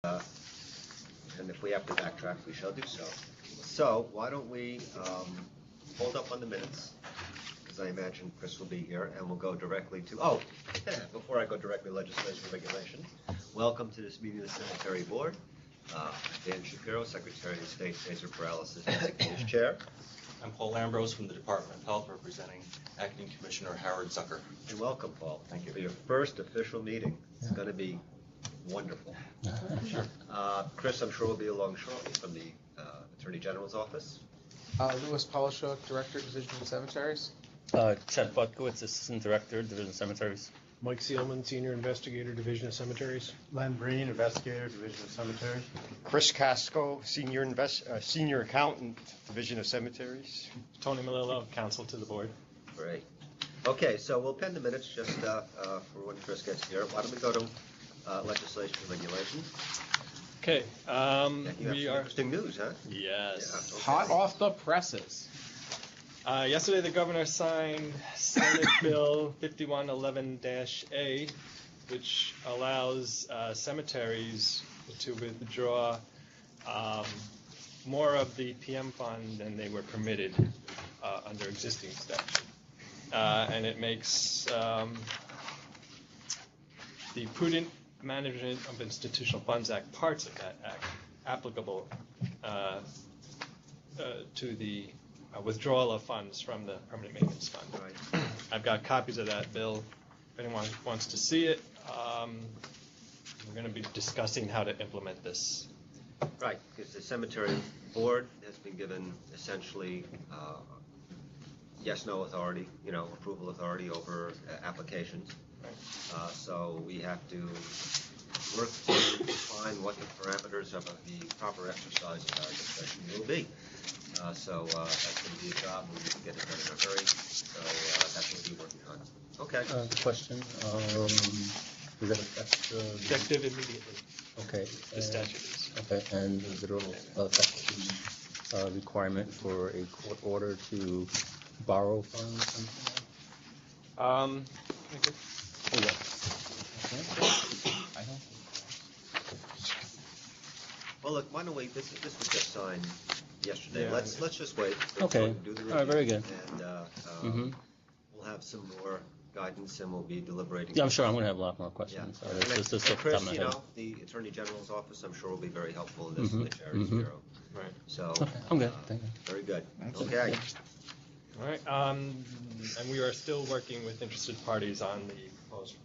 and if we have to backtrack, we shall do so. So why don't we hold up on the minutes, because I imagine Chris will be here, and we'll go directly to, before I go directly to legislation and regulation, welcome to this meeting of the Cemetery Board. Dan Shapiro, Secretary of State, Taser Paralysis, Executive Chair. I'm Paul Ambrose from the Department of Health, representing Acting Commissioner Howard Zucker. And welcome, Paul. Thank you. For your first official meeting. It's going to be wonderful. Sure. Chris, I'm sure will be along shortly from the Attorney General's office. Louis Polishuk, Director, Division of Cemeteries. Chet Butkowitz, Assistant Director, Division of Cemeteries. Mike Seelman, Senior Investigator, Division of Cemeteries. Len Breen, Investigator, Division of Cemeteries. Chris Casco, Senior Accountant, Division of Cemeteries. Tony Melillo, Counsel to the Board. Great. Okay, so we'll pen the minutes just for when Chris gets here. Why don't we go to legislation and regulation? Okay. We are interesting news, huh? Yes. Yeah, okay. Hot off the presses. Yesterday, the governor signed Senate Bill 5111-A, which allows cemeteries to withdraw more of the PM fund than they were permitted under existing statute. And it makes the Prudent Management of Institutional Funds Act, parts of that act, applicable to the withdrawal of funds from the Permanent Maintenance Fund. Right. I've got copies of that bill. If anyone wants to see it, we're going to be discussing how to implement this. Right, because the Cemetery Board has been given essentially yes/no authority, approval authority over applications. Right. So we have to work to define what the parameters of the proper exercise of our discretion will be. So that's going to be a job. We need to get it done in a hurry. So that's what we'll be working on. Okay. Question. Is that Effective immediately. okay? The statute is. Okay, and the requirement for a court order to borrow funds. Well, look. Why don't we? This was just signed yesterday. Yeah. Let's just wait. Okay. Do the All right. Very good. And we'll have some more guidance, and we'll be deliberating. Yeah, I'm sure I'm going to have a lot more questions. Yeah. That's just and Chris, top of my head. the Attorney General's office, I'm sure will be very helpful in this. And the Charities Bureau. Right. So Okay, I'm good. Thank you. very good. Okay. All right. And we are still working with interested parties on the proposed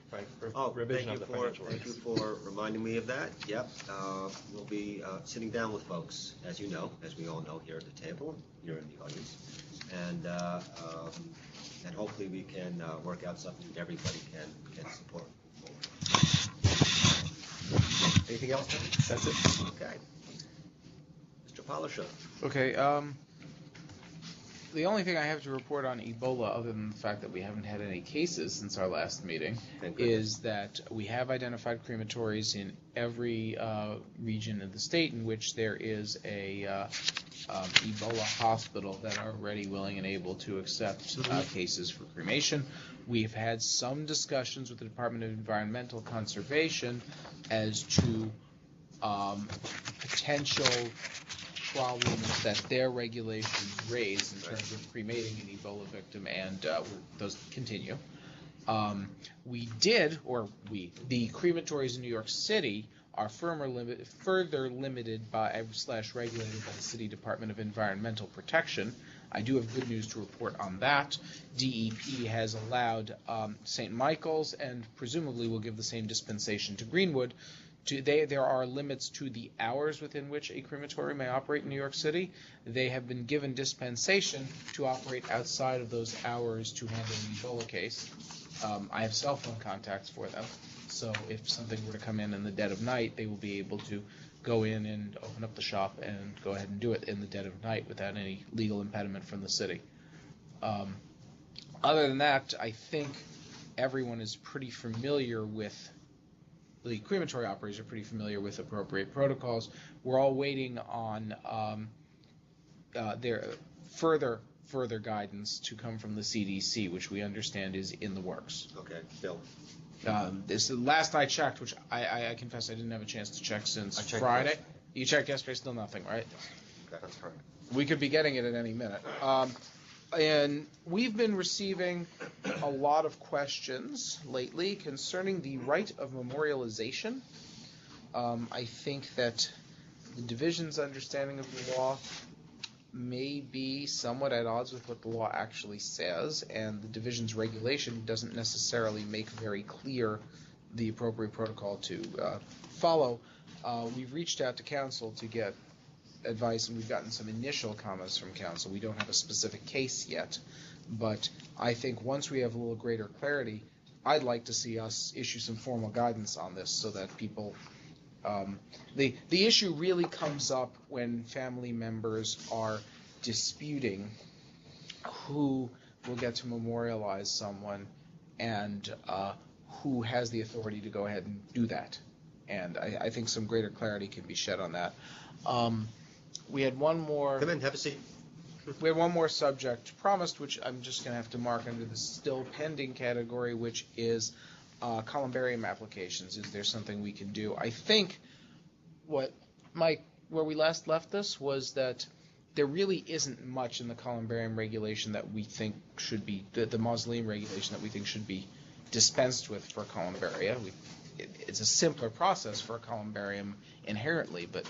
revision of the financial Thank you rates. for reminding me of that. Yep. We'll be sitting down with folks, as you know, as we all know here at the table, here in the audience, and hopefully we can work out something that everybody can support. Anything else? That's it. Okay. Mr. Polishuk. Okay. The only thing I have to report on Ebola, other than the fact that we haven't had any cases since our last meeting, is that we have identified crematories in every region of the state in which there is a Ebola hospital that are ready, willing, and able to accept cases for cremation. We've had some discussions with the Department of Environmental Conservation as to potential problems that their regulations raise in terms of cremating an Ebola victim, and those continue. The crematories in New York City are further limited by / regulated by the City Department of Environmental Protection. I do have good news to report on that. DEP has allowed St. Michael's, and presumably will give the same dispensation to Greenwood. There are limits to the hours within which a crematory may operate in New York City. They have been given dispensation to operate outside of those hours to handle an Ebola case. I have cell phone contacts for them, so if something were to come in the dead of night, they will be able to go in and open up the shop and go ahead and do it in the dead of night without any legal impediment from the city. Other than that, I think everyone is pretty familiar with the crematory operators are pretty familiar with appropriate protocols. We're all waiting on their further guidance to come from the CDC, which we understand is in the works. Okay, Bill. Last I checked, which I confess I didn't have a chance to check since I checked Friday. yesterday. You checked yesterday, still nothing, right? That's correct. We could be getting it at any minute. And we've been receiving a lot of questions lately concerning the right of memorialization. I think that the division's understanding of the law may be somewhat at odds with what the law actually says, and the division's regulation doesn't necessarily make very clear the appropriate protocol to follow. We've reached out to counsel to get advice, and we've gotten some initial comments from counsel. We don't have a specific case yet, but I think once we have a little greater clarity, I'd like to see us issue some formal guidance on this so that people the issue really comes up when family members are disputing who will get to memorialize someone and who has the authority to go ahead and do that. And I think some greater clarity can be shed on that. We had one more. Come in, have a seat. We had one more subject promised, which I'm just going to have to mark under the still pending category, which is columbarium applications. Is there something we can do? I think where we last left this was that there really isn't much in the columbarium regulation that we think should be, the mausoleum regulation that we think should be dispensed with for columbaria. It's a simpler process for a columbarium inherently, but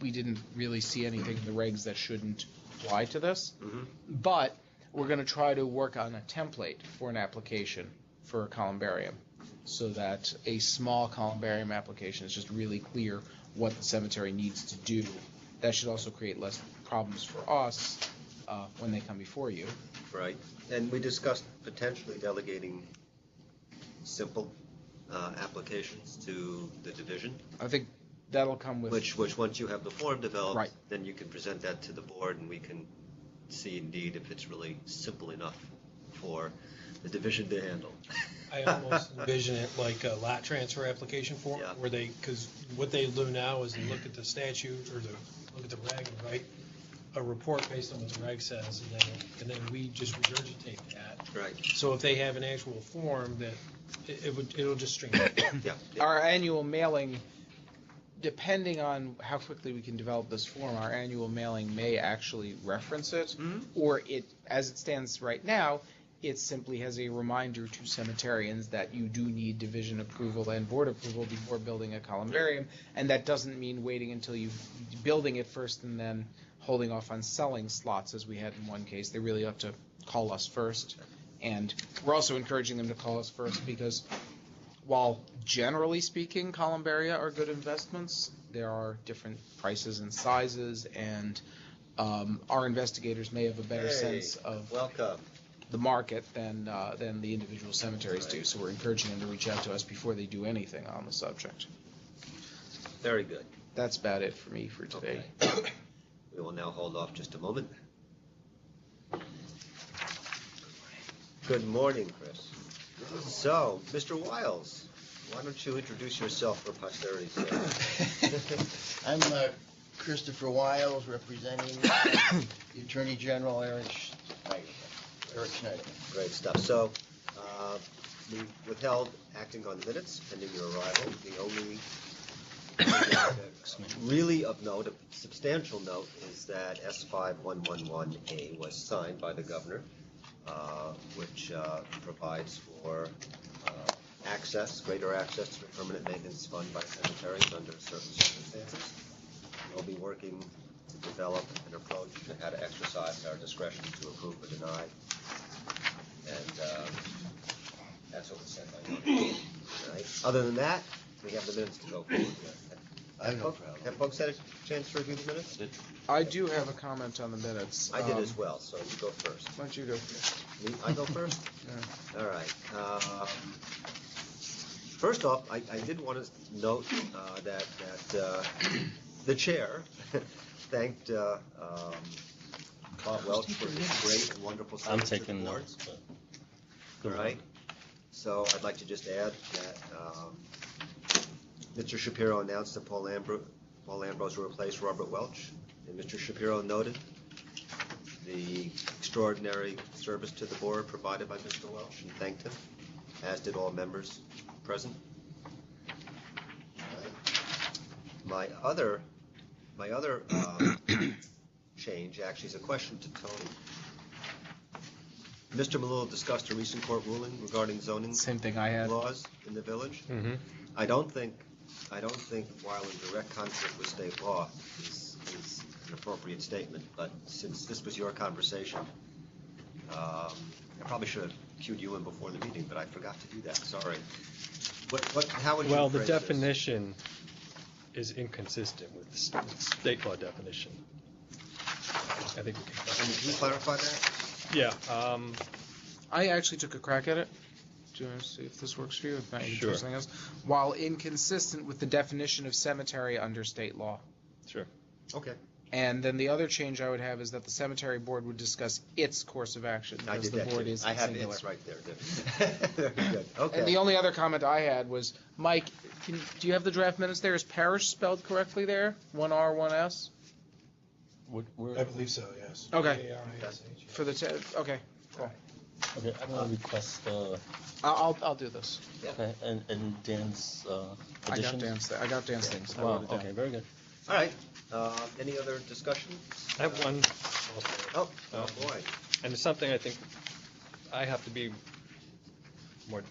we didn't really see anything in the regs that shouldn't apply to this. Mm-hmm. But we're going to try to work on a template for an application for a columbarium so that a small columbarium application is just really clear what the cemetery needs to do. That should also create less problems for us when they come before you. Right. And we discussed potentially delegating simple applications to the division. I think that'll come with... Which once you have the form developed, right, then you can present that to the board and we can see indeed if it's really simple enough for the division to handle. I almost envision it like a lot transfer application form, Yeah. where because what they do now is they look at the statute or look at the reg and write a report based on what the reg says, and then we just regurgitate that. Right. So if they have an actual form, that it'll just streamline. Yeah. Our annual mailing, depending on how quickly we can develop this form, our annual mailing may actually reference it, or it, as it stands right now, it simply has a reminder to cemeterians that you do need division approval and board approval before building a columbarium, and that doesn't mean waiting until you building it first and then holding off on selling slots as we had in one case. They really ought to call us first, and we're also encouraging them to call us first because while generally speaking columbaria are good investments, there are different prices and sizes, and our investigators may have a better sense of welcome. the market than the individual cemeteries do. So we're encouraging them to reach out to us before they do anything on the subject. Very good. That's about it for me for today. Okay. We will now hold off just a moment. Good morning, Chris. So, Mr. Wiles, why don't you introduce yourself for posterity's sake? I'm Christopher Wiles, representing the Attorney General, Eric Schneider. Great stuff. So, we withheld acting on minutes pending your arrival. The only really of note, a substantial note, is that S5111A was signed by the governor, which provides for greater access to the permanent maintenance fund by cemeteries under certain circumstances. We'll be working to develop an approach to how to exercise our discretion to approve or deny. And that's what was said by you. Right. Other than that, we have the minutes to go forward with. I have no problem. Have folks had a chance to review the minutes? I do have a comment on the minutes. I did as well, so you go first. Why don't you go first? Me? I go first? Yeah. All right. First off, I did want to note that the chair thanked Bob Welch for his great and wonderful I'm service to the taking board. notes. All right. So I'd like to just add that Mr. Shapiro announced that Paul Ambrose will replace Robert Welch, and Mr. Shapiro noted the extraordinary service to the board provided by Mr. Welch and thanked him, as did all members present. My other change actually is a question to Tony. Mr. Malul discussed a recent court ruling regarding zoning Same thing I had. laws in the village. Mm-hmm. I don't think while in direct conflict with state law is an appropriate statement, but since this was your conversation, I probably should have cued you in before the meeting, but I forgot to do that, sorry. How would you Well, the phrase this? definition is inconsistent with the state law definition. I think we Can you clarify that? Yeah, I actually took a crack at it. Do you want to see if this works for you? If not, you can Sure. do something else. While inconsistent with the definition of cemetery under state law. sure. Okay. And then the other change I would have is that the cemetery board would discuss its course of action I because did the that board too. is I have singular. it's right there. Very good. Okay. And the only other comment I had was, Mike, do you have the draft minutes there? Is parish spelled correctly there? One R, one S? I believe so, yes. Okay. A-R-I-S-H. For the, okay, cool. Okay, I'm gonna request, I'll do this. okay, and Dan's, I got additions? Dan's, I got Dan's things. I Wow, wrote it down. okay, very good. All right. Any other discussion? I have one, Oh boy. and it's something I think I have to be more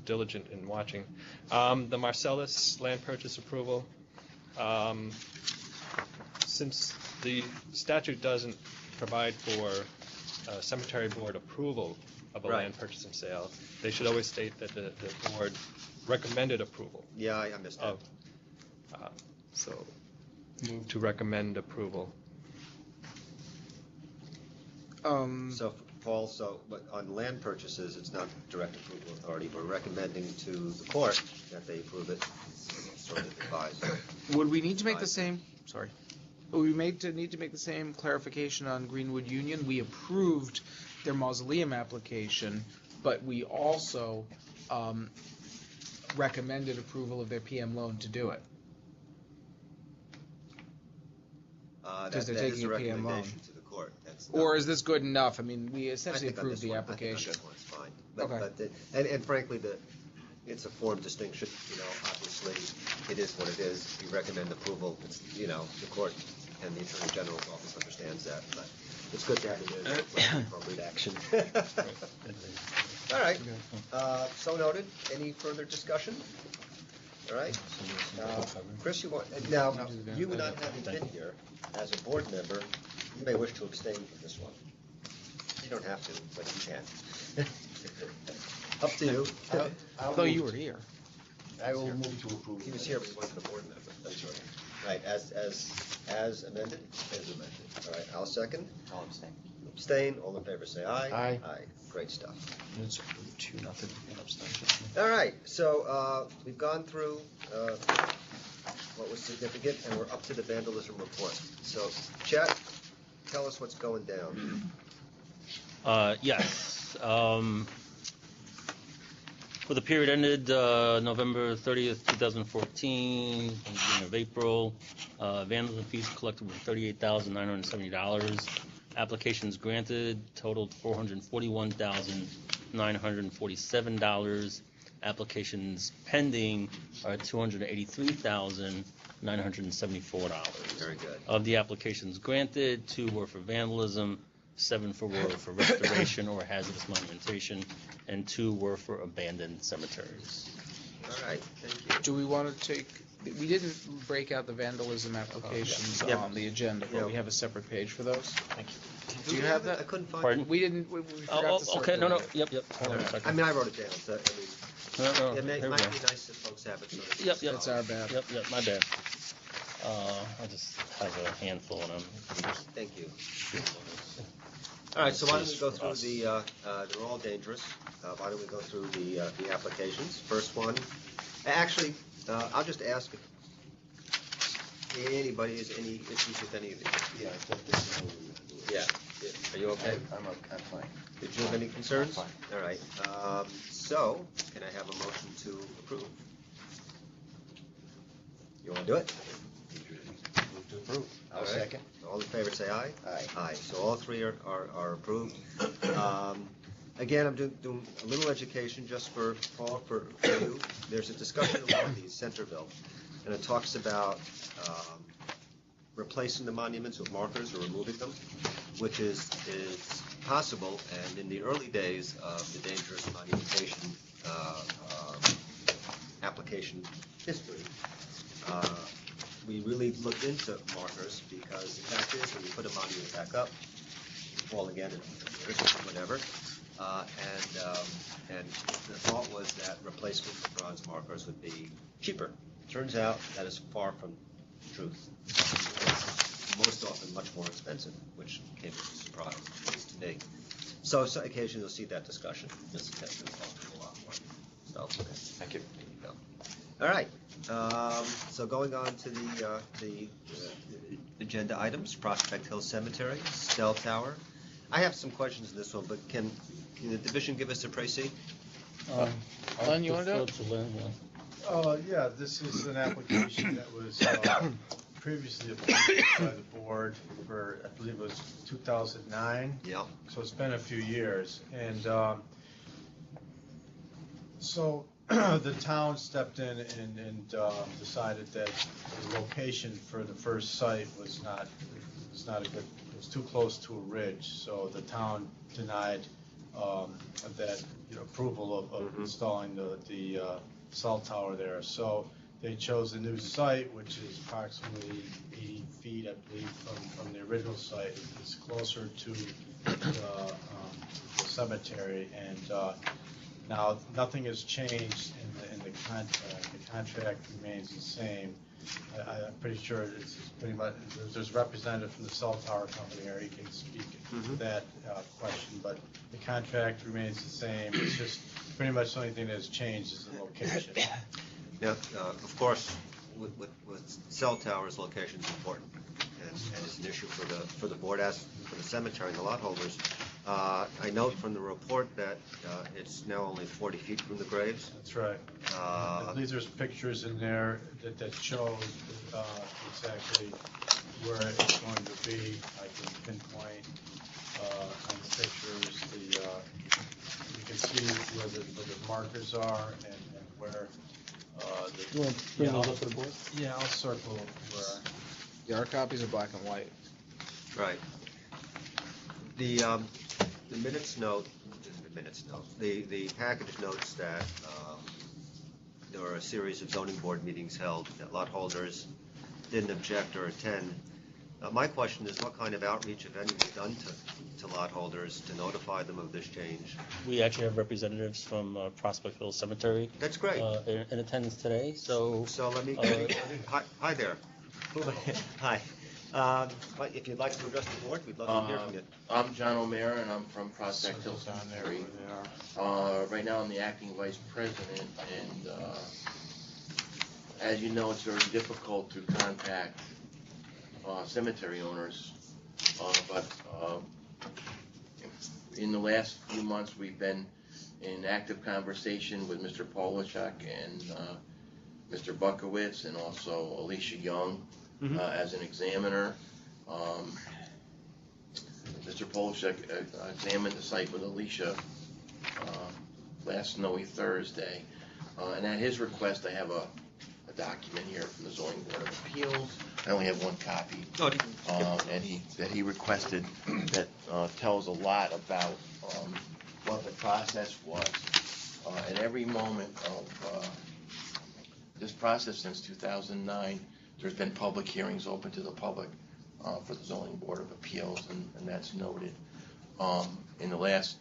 diligent in watching. The Marcellus land purchase approval. Since the statute doesn't provide for cemetery board approval of a Right. land purchase and sale, they should always state that the board recommended approval Yeah, I missed that. of. So, move to recommend approval. So, Paul, but on land purchases, it's not direct approval authority. We're recommending to the court that they approve it. It's sort of advised. Would we need to make the same, sorry, would we need to make the same clarification on Greenwood Union? We approved their mausoleum application, but we also recommended approval of their PM loan to do it. Because they're That is taking a a PM loan. recommendation to the court. That's Or not- is this good enough? I mean, we I essentially think on approved this the one- I think on application. this one it's fine. Okay. And frankly, it's a form distinction, obviously, it is what it is. You recommend approval, it's, the court and the Attorney General's office understands that, but it's good that it is appropriate action. All right, so noted. Any further discussion? All right. Chris, now, you not having been here as a board member, you may wish to abstain from this one. You don't have to, but you can. Up to you. Although you were here. I will move to approve. He was here, but he wasn't a board member. That's right. Right, as amended? As amended. All right, I'll second. I'll abstain. Abstain, all in favor say aye. Aye. Aye, great stuff. It's 2-0, abstention. All right, so we've gone through what was significant, and we're up to the vandalism report. So, Chet, tell us what's going down. Yes. For the period ended November 30th, 2014, and beginning of April, vandalism fees collected were $38,970. Applications granted totaled $441,947. Applications pending are $283,974. Very good. Of the applications granted, 2 were for vandalism, 7 were for restoration or hazardous monumentation, and 2 were for abandoned cemeteries. All right, thank you. Do we want to take, we didn't break out the vandalism applications Yeah. on the agenda, but we have a separate page for those? Thank you. Do you have I that? couldn't find Pardon? it. We didn't, we forgot to Okay, no, circulate it. yep. Hold on a I second. mean, I wrote it down, so, No, it here we might go. be nice if folks have it. So they can Yep. That's our bad. Yep, my bad. I just have a handful of them. Thank you. All right, so why don't we go through they're all dangerous. Why don't we go through the applications? First one, actually, I'll just ask if anybody has any issues with any of these. Yeah, I think this is. Yeah. Are you okay? I'm fine. Did you have any concerns? I'm All right, so, can I have a motion to approve? You want to do it? Move to approve. I'll All right. second. All in favor, say aye. Aye. Aye, so all 3 are approved. Again, I'm doing a little education just for Paul, for you. There's a discussion about the Centerville, and it talks about replacing the monuments with markers or removing them, which is possible. And in the early days of the dangerous monumentation application history, we really looked into markers, because the fact is, when you put a monument back up, fall again in years, whatever, and the thought was that replacement with bronze markers would be cheaper. Turns out that is far from the truth. It's most often much more expensive, which came as a surprise, at least to me. So occasionally you'll see that discussion. This is going to talk a lot more. So, okay. Thank you. There you go. All right. So going on to the agenda items, Prospect Hill Cemetery, Cell Tower. I have some questions in this one, but can the division give us a précis? Len, you want to do it? defer to Len, yeah. Yeah, this is an application that was previously approved by the board for, I believe it was 2009. Yeah. So it's been a few years. And so the town stepped in and decided that the location for the first site was not a good, it was too close to a ridge. So the town denied that approval of installing the cell tower there. So they chose a new site, which is approximately 80 feet, I believe, from the original site. It's closer to the cemetery, and now nothing has changed in the contract. The contract remains the same. I'm pretty sure it's pretty much, there's a representative from the cell tower company here. He can speak to that question, but the contract remains the same. It's just pretty much the only thing that has changed is the location. Now, of course, with cell towers, location is important, and it's an issue for the board as for the cemetery and the lot holders. I note from the report that it's now only 40 feet from the graves. That's right. I believe there's pictures in there that show exactly where it's going to be. I can pinpoint on the pictures. You can see where the markers are and where You want to bring those up to the board? Yeah, I'll circle where. Yeah, our copies are black and white. Right. The minutes note, the package notes that there were a series of zoning board meetings held that lot holders didn't object or attend. My question is, what kind of outreach, if any, was done to lot holders to notify them of this change? We actually have representatives from Prospect Hill Cemetery. That's great. In attendance today, so. So let me, hi there. Hi. If you'd like to address the board, we'd love to hear from you. I'm John O'Meara, and I'm from Prospect Hill Cemetery. Right now, I'm the acting vice president, and as you know, it's very difficult to contact cemetery owners, but in the last few months, we've been in active conversation with Mr. Polishek and Mr. Bukowitz, and also Alicia Young as an examiner. Mr. Polishek examined the site with Alicia last snowy Thursday, and at his request, I have a document here from the Zoning Board of Appeals. I only have one copy, and he requested that tells a lot about what the process was. At every moment of this process since 2009, there's been public hearings open to the public for the Zoning Board of Appeals, and that's noted. In the last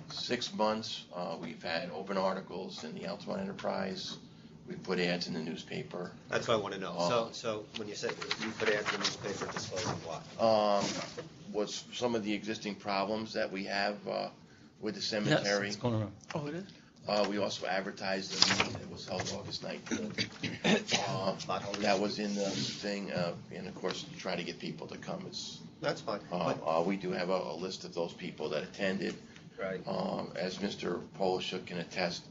6 months, we've had open articles in the Altamont Enterprise. We put ads in the newspaper. That's what I want to know. So when you say you put ads in the newspaper, disclosing what? Was some of the existing problems that we have with the cemetery. Yes, it's going around. Oh, it is? We also advertised the meeting that was held August 19th. That was in the thing, and of course, try to get people to come. That's fine. We do have a list of those people that attended. Right. As Mr. Polishuk can attest,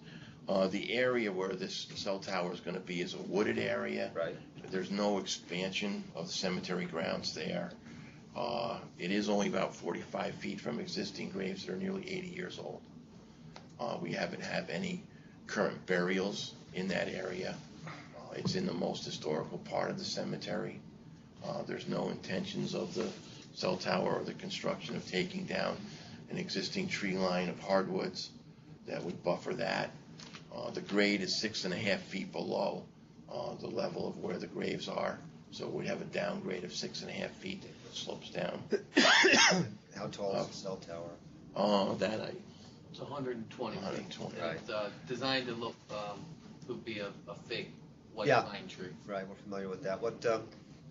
the area where this cell tower is going to be is a wooded area. Right. There's no expansion of the cemetery grounds there. It is only about 45 feet from existing graves that are nearly 80 years old. We haven't had any current burials in that area. It's in the most historical part of the cemetery. There's no intentions of the cell tower or the construction of taking down an existing tree line of hardwoods that would buffer that. The grade is 6.5 feet below the level of where the graves are, so we have a downgrade of 6.5 feet that slopes down. How tall is the cell tower? It's 120 feet. 120. And it's designed to look, to be a fake white Yeah. pine tree. Right, we're familiar with that. What,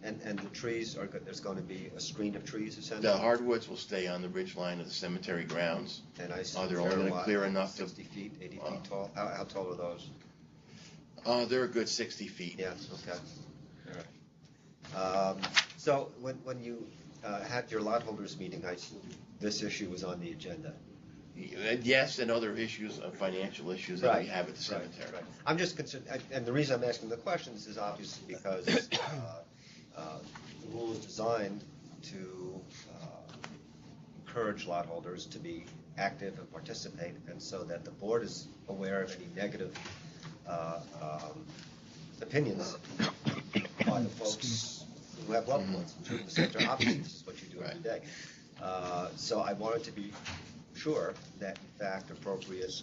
and the trees are, there's going to be a screen of trees essentially? The hardwoods will stay on the ridge line of the cemetery grounds. And I assume They're only going to clear enough to. 60 feet, 80 feet tall? How tall are those? They're a good 60 feet. Yeah, okay. All right. So when you had your lot holders meeting, this issue was on the agenda. Yes, and other issues, financial issues that we have at the cemetery. Right. I'm just concerned, and the reason I'm asking the questions is obviously because the rule is designed to encourage lot holders to be active and participate, and so that the board is aware of any negative opinions by the folks who have loved ones in the cemetery. Obviously, this is what you do every day. So I wanted to be sure that in fact appropriate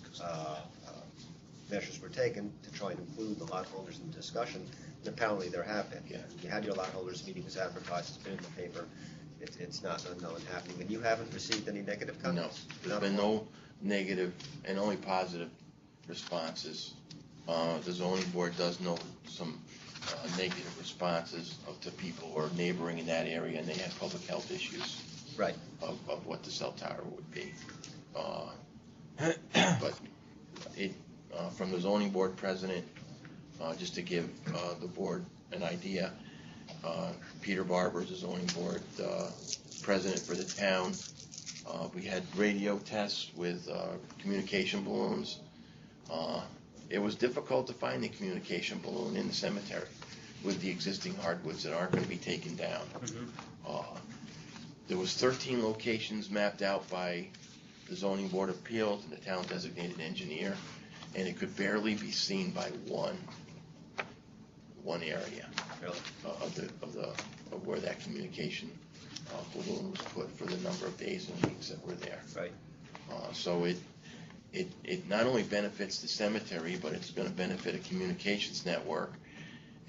measures were taken to try and include the lot holders in the discussion, and apparently there have been. Yeah. You had your lot holders meeting, was advertised, it's been in the paper, it's not unknown happening, and you haven't received any negative No, comments? there's been no negative and only positive responses. The zoning board does note some negative responses to people who are neighboring in that area, and they have public health issues. Right. Of what the cell tower would be. But it, from the zoning board president, just to give the board an idea, Peter Barber is the zoning board president for the town. We had radio tests with communication balloons. It was difficult to find the communication balloon in the cemetery with the existing hardwoods that aren't going to be taken down. There was 13 locations mapped out by the zoning board of appeals and the town designated engineer, and it could barely be seen by one area of where that communication balloon was put for the number of days and weeks that were there. Right. So it not only benefits the cemetery, but it's going to benefit a communications network,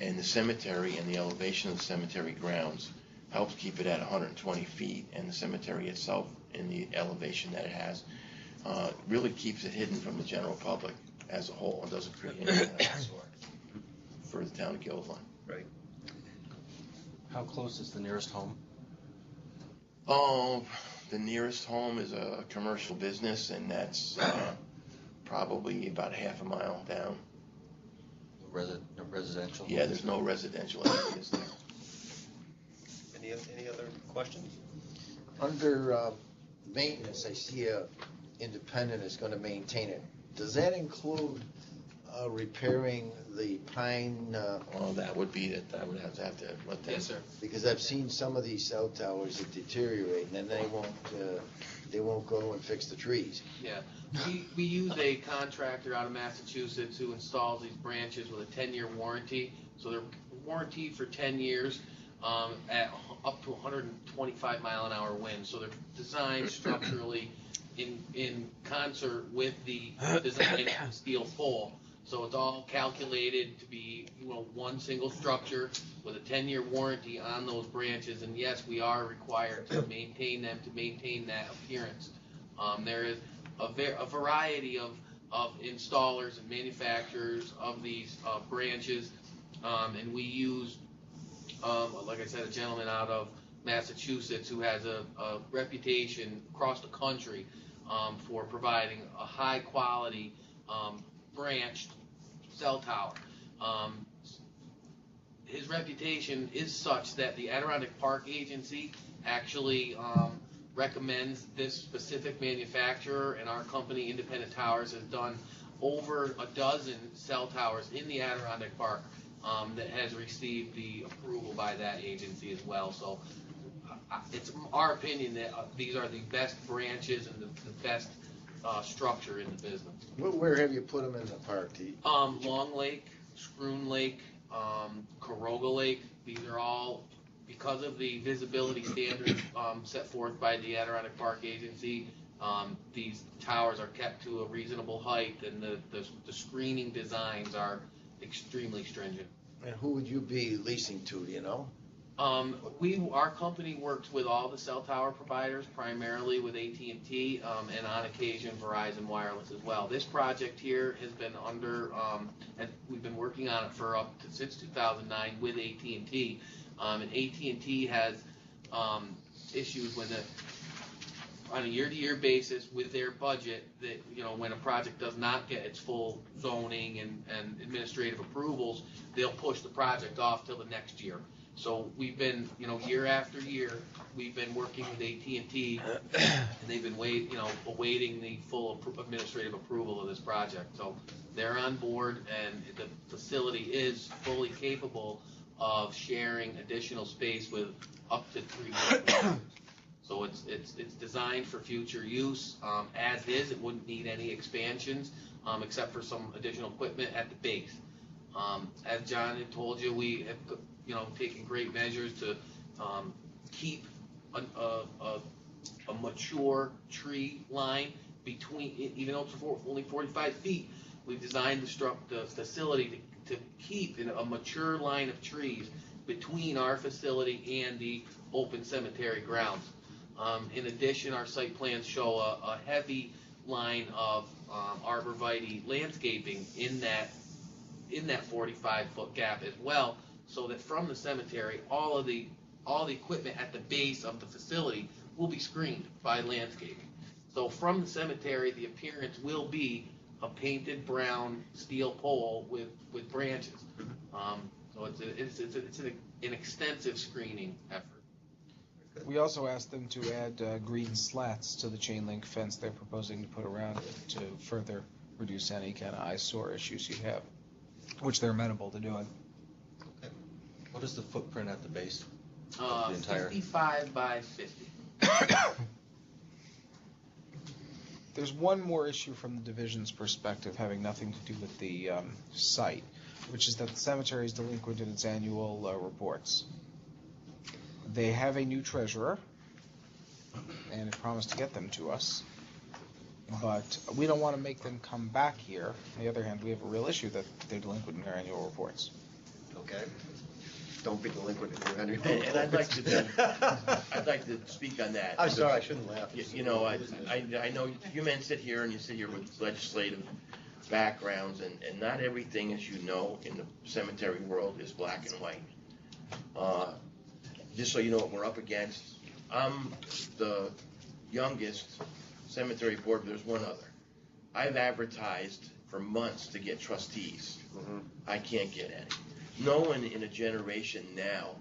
and the cemetery and the elevation of the cemetery grounds helps keep it at 120 feet, and the cemetery itself in the elevation that it has really keeps it hidden from the general public as a whole and doesn't create any eyesore for the town of Gilliland. Right. How close is the nearest home? Oh, the nearest home is a commercial business, and that's probably about half a mile down. Residential? Yeah, there's no residential areas there. Any other questions? Under maintenance, I see a independent is going to maintain it. Does that include repairing the pine? Well, that would be that. I would have to let them. Yes, sir. Because I've seen some of these cell towers that deteriorate, and then they won't go and fix the trees. Yeah, we use a contractor out of Massachusetts who installs these branches with a 10-year warranty. So they're warranted for 10 years at up to 125 mile an hour wind. So they're designed structurally in concert with the design of the steel pole. So it's all calculated to be, one single structure with a 10-year warranty on those branches. And yes, we are required to maintain them, to maintain that appearance. There is a variety of installers and manufacturers of these branches, and we use, like I said, a gentleman out of Massachusetts who has a reputation across the country for providing a high-quality branched cell tower. His reputation is such that the Adirondack Park Agency actually recommends this specific manufacturer, and our company, Independent Towers, has done over a dozen cell towers in the Adirondack Park that has received the approval by that agency as well. So it's our opinion that these are the best branches and the best structure in the business. Where have you put them in the park? Long Lake, Scroon Lake, Caroga Lake, these are all, because of the visibility standards set forth by the Adirondack Park Agency, these towers are kept to a reasonable height, and the screening designs are extremely stringent. And who would you be leasing to, do you know? Our company works with all the cell tower providers, primarily with AT&T, and on occasion Verizon Wireless as well. This project here has been and we've been working on it since 2009 with AT&T, and AT&T has issues on a year-to-year basis with their budget that, when a project does not get its full zoning and administrative approvals, they'll push the project off till the next year. So we've been, year after year, we've been working with AT&T, and they've been awaiting the full administrative approval of this project. So they're on board, and the facility is fully capable of sharing additional space with up to 3 workers. So it's designed for future use. As is, it wouldn't need any expansions, except for some additional equipment at the base. As John had told you, we have taken great measures to keep a mature tree line between, even though it's only 45 feet, we've designed the facility to keep a mature line of trees between our facility and the open cemetery grounds. In addition, our site plans show a heavy line of arborvitae landscaping in that 45-foot gap as well, so that from the cemetery, all the equipment at the base of the facility will be screened by landscaping. So from the cemetery, the appearance will be a painted brown steel pole with branches. So it's an extensive screening effort. We also asked them to add green slats to the chain link fence they're proposing to put around it to further reduce any kind of eyesore issues you have, which they're amenable to doing. Okay. What is the footprint at the base? The entire 55 by 50. There's one more issue from the division's perspective, having nothing to do with the site, which is that the cemetery is delinquent in its annual reports. They have a new treasurer, and it promised to get them to us. But we don't want to make them come back here. On the other hand, we have a real issue that they're delinquent in their annual reports. Okay. Don't be delinquent in your annual And I'd like to speak on that. I'm sorry, I shouldn't laugh. I know you men sit here with legislative backgrounds, and not everything, as you know, in the cemetery world is black and white. Just so you know what we're up against, I'm the youngest cemetery board, but there's one other. I've advertised for months to get trustees. Mm-hmm. I can't get any. No one in a generation now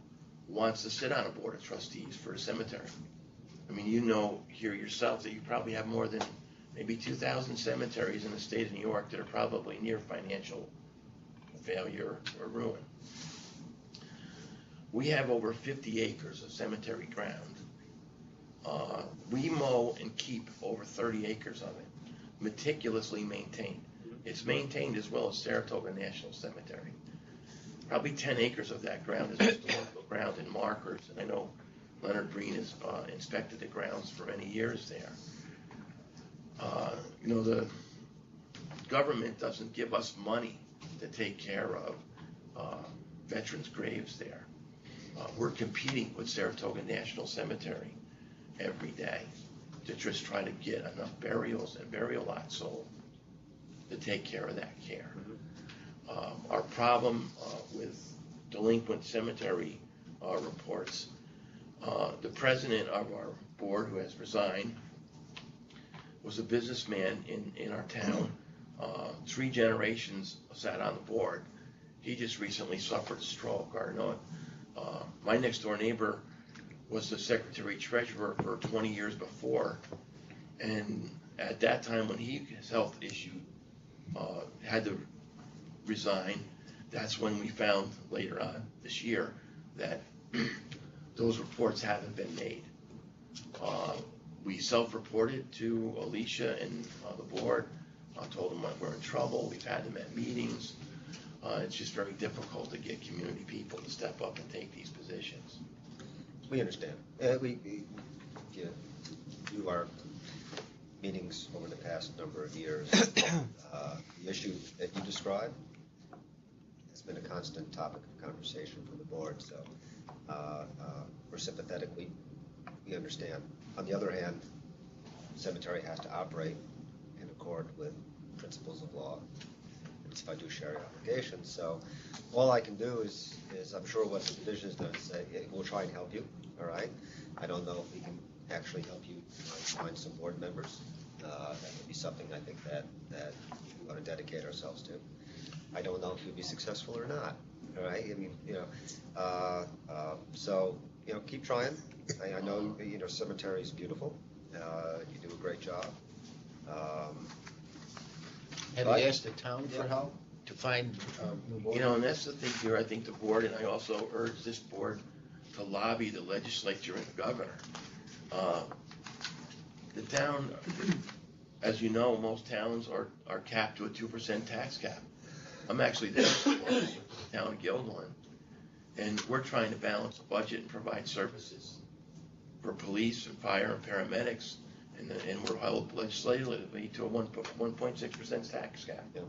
wants to sit on a board of trustees for a cemetery. I mean, here yourself that you probably have more than maybe 2,000 cemeteries in the state of New York that are probably near financial failure or ruin. We have over 50 acres of cemetery ground. We mow and keep over 30 acres of it, meticulously maintained. It's maintained as well as Saratoga National Cemetery. Probably 10 acres of that ground is historical ground and markers, and I know Leonard Breen has inspected the grounds for many years there. The government doesn't give us money to take care of veterans' graves there. We're competing with Saratoga National Cemetery every day to just try to get enough burials and burial lots sold to take care of that care. Our problem with delinquent cemetery reports, the president of our board, who has resigned, was a businessman in our town. 3 generations sat on the board. He just recently suffered a stroke. My next door neighbor was the secretary treasurer for 20 years before, and at that time when his health issue had to resign, that's when we found later on this year that those reports haven't been made. We self-reported to Alicia and the board. I told them we're in trouble. We've had them at meetings. It's just very difficult to get community people to step up and take these positions. We understand. You our meetings over the past number of years. The issue that you described has been a constant topic of conversation for the board, so we're sympathetic. We understand. On the other hand, the cemetery has to operate in accord with principles of law and its fiduciary obligations. So all I can do is I'm sure what the division is going to say, we'll try and help you, all right? I don't know if we can actually help you find some board members. That would be something I think that we want to dedicate ourselves to. I don't know if you'll be successful or not, all right? I mean, so, keep trying. I know, cemetery is beautiful. You do a great job. Have you asked the town for help to find new board? And that's the thing here. I think the board, and I also urge this board to lobby the legislature and the governor. The town, as you know, most towns are capped to a 2% tax cap. I'm actually there, the town of Guilderland, and we're trying to balance the budget and provide services for police and fire and paramedics, and we're held legislatively to a 1.6% tax cap. Yeah.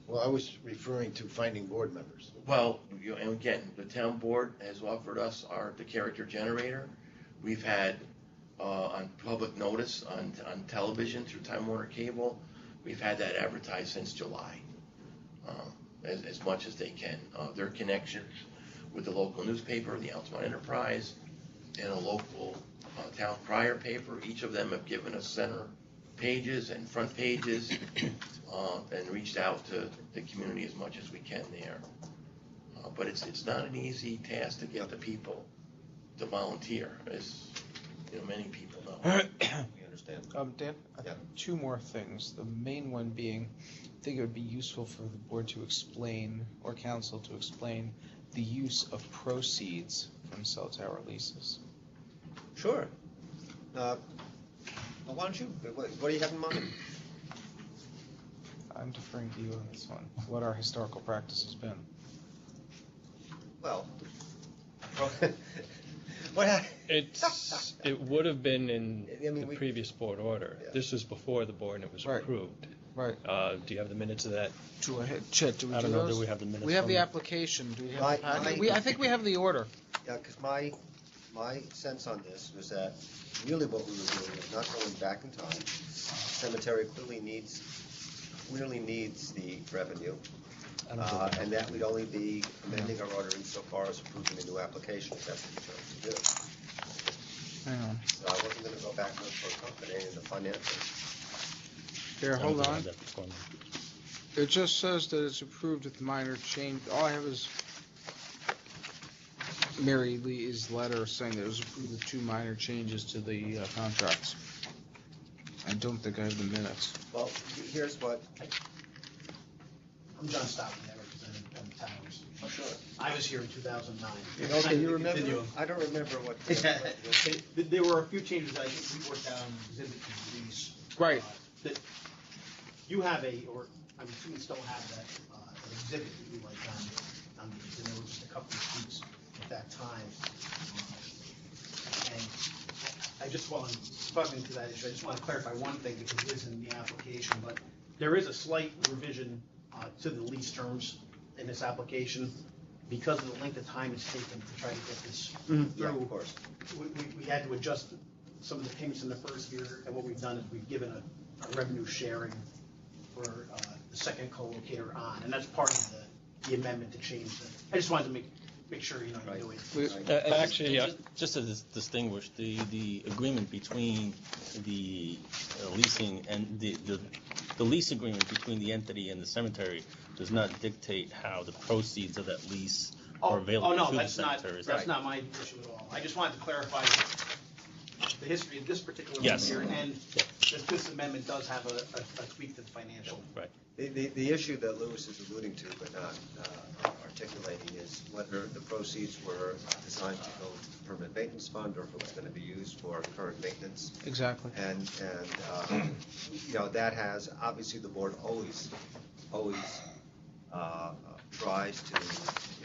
Well, I was referring to finding board members. Well, and again, the town board has offered us the character generator. We've had on public notice on television through Time Warner Cable, we've had that advertised since July, as much as they can. Their connections with the local newspaper, the Altamont Enterprise, and a local town crier paper. Each of them have given us center pages and front pages, and reached out to the community as much as we can there. But it's not an easy task to get the people to volunteer, as many people know. We understand. Dan, I have two more things. The main one being, I think it would be useful for the board to explain, or council to explain, the use of proceeds from cell tower leases. Sure. Well, why don't you? What do you have in mind? I'm deferring to you on this one. What our historical practice has been. Well, It would have been in the we- previous board order. Yeah. This was before the board and it was Right. approved. Right. Do you have the minutes of that? Do I hit, Chet, do we I do don't know, those? do we have the minutes We have from- the application. Do we have My- the packet? my- I think we have the order. Yeah, because my sense on this was that really what we were doing was not going back in time. Cemetery clearly needs the revenue, and that we'd only be amending our order insofar as approving the new application, if that's what you chose to do. Hang on. So I wasn't going to go back and look for a company in the financials. Here, I don't hold think I on. have that before me. It just says that it's approved with minor change. All I have is Mary Lee's letter saying that it was approved with 2 minor changes to the contracts. I don't think I have the minutes. Well, here's what. I'm John Stockton, I represent Penn Towers. Oh, sure. I was here in 2009. Okay, you remember? I don't remember what. There were a few changes I think we worked out on the exhibit to release. Right. That you have or I'm assuming still have that, an exhibit that you like on these, and there were just a couple of tweaks at that time. And I just, while I'm talking to that issue, I just want to clarify one thing, because it is in the application, but there is a slight revision to the lease terms in this application, because of the length of time it's taken to try to get this through. Yeah, of course. We had to adjust some of the payments in the first year, and what we've done is we've given a revenue sharing for the second co-locator on, and that's part of the amendment to change the, I just wanted to make sure, you know it. Actually, yeah. Just to distinguish, the agreement between the leasing and the lease agreement between the entity and the cemetery does not dictate how the proceeds of that lease are available Oh, no, to the that's cemetery. not my issue at all. I just wanted to clarify the history of this particular one Yes. here, and that this amendment does have a tweak to the financial. Right. The issue that Lewis is alluding to but not articulating is whether the proceeds were designed to go to the permanent maintenance fund or if it was going to be used for current maintenance. Exactly. And that has, obviously, the board always tries to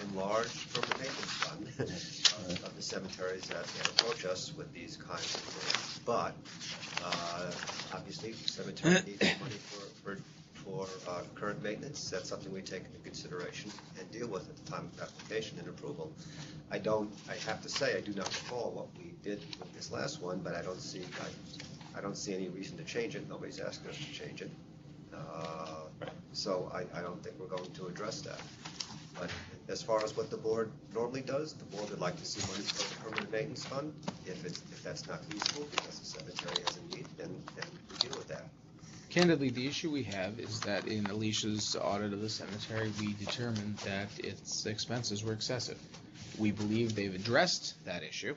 enlarge permanent maintenance fund of the cemeteries that approach us with these kinds of things. But, obviously, the cemetery needs money for current maintenance. That's something we take into consideration and deal with at the time of application and approval. I have to say, I do not recall what we did with this last one, but I don't see any reason to change it. Nobody's asked us to change it. So I don't think we're going to address that. But as far as what the board normally does, the board would like to see money for the permanent maintenance fund. If that's not feasible because the cemetery has a need, then we deal with that. Candidly, the issue we have is that in Alicia's audit of the cemetery, we determined that its expenses were excessive. We believe they've addressed that issue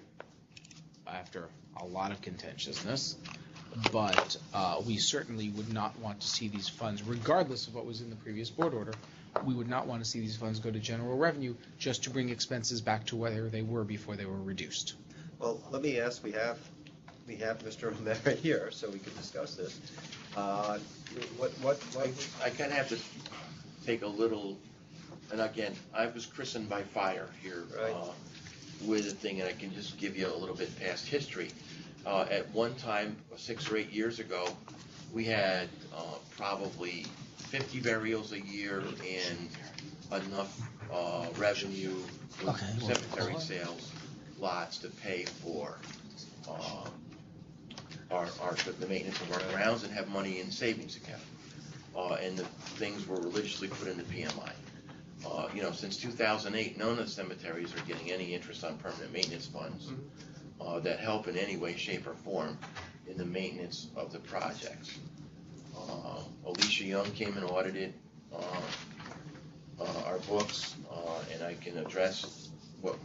after a lot of contentiousness, but we certainly would not want to see these funds, regardless of what was in the previous board order, we would not want to see these funds go to general revenue just to bring expenses back to where they were before they were reduced. Well, let me ask, we have Mr. O'Mara here, so we can discuss this. I kind of have to take a little, and again, I was christened by fire here with a thing, and I can just give you a little bit past history. At one time, 6 or 8 years ago, we had probably 50 burials a year and enough revenue with cemetery sales lots to pay for the maintenance of our grounds and have money in savings account. And the things were religiously put in the PMI. Since 2008, none of the cemeteries are getting any interest on permanent maintenance funds that help in any way, shape, or form in the maintenance of the projects. Alicia Young came and audited our books, and I can address what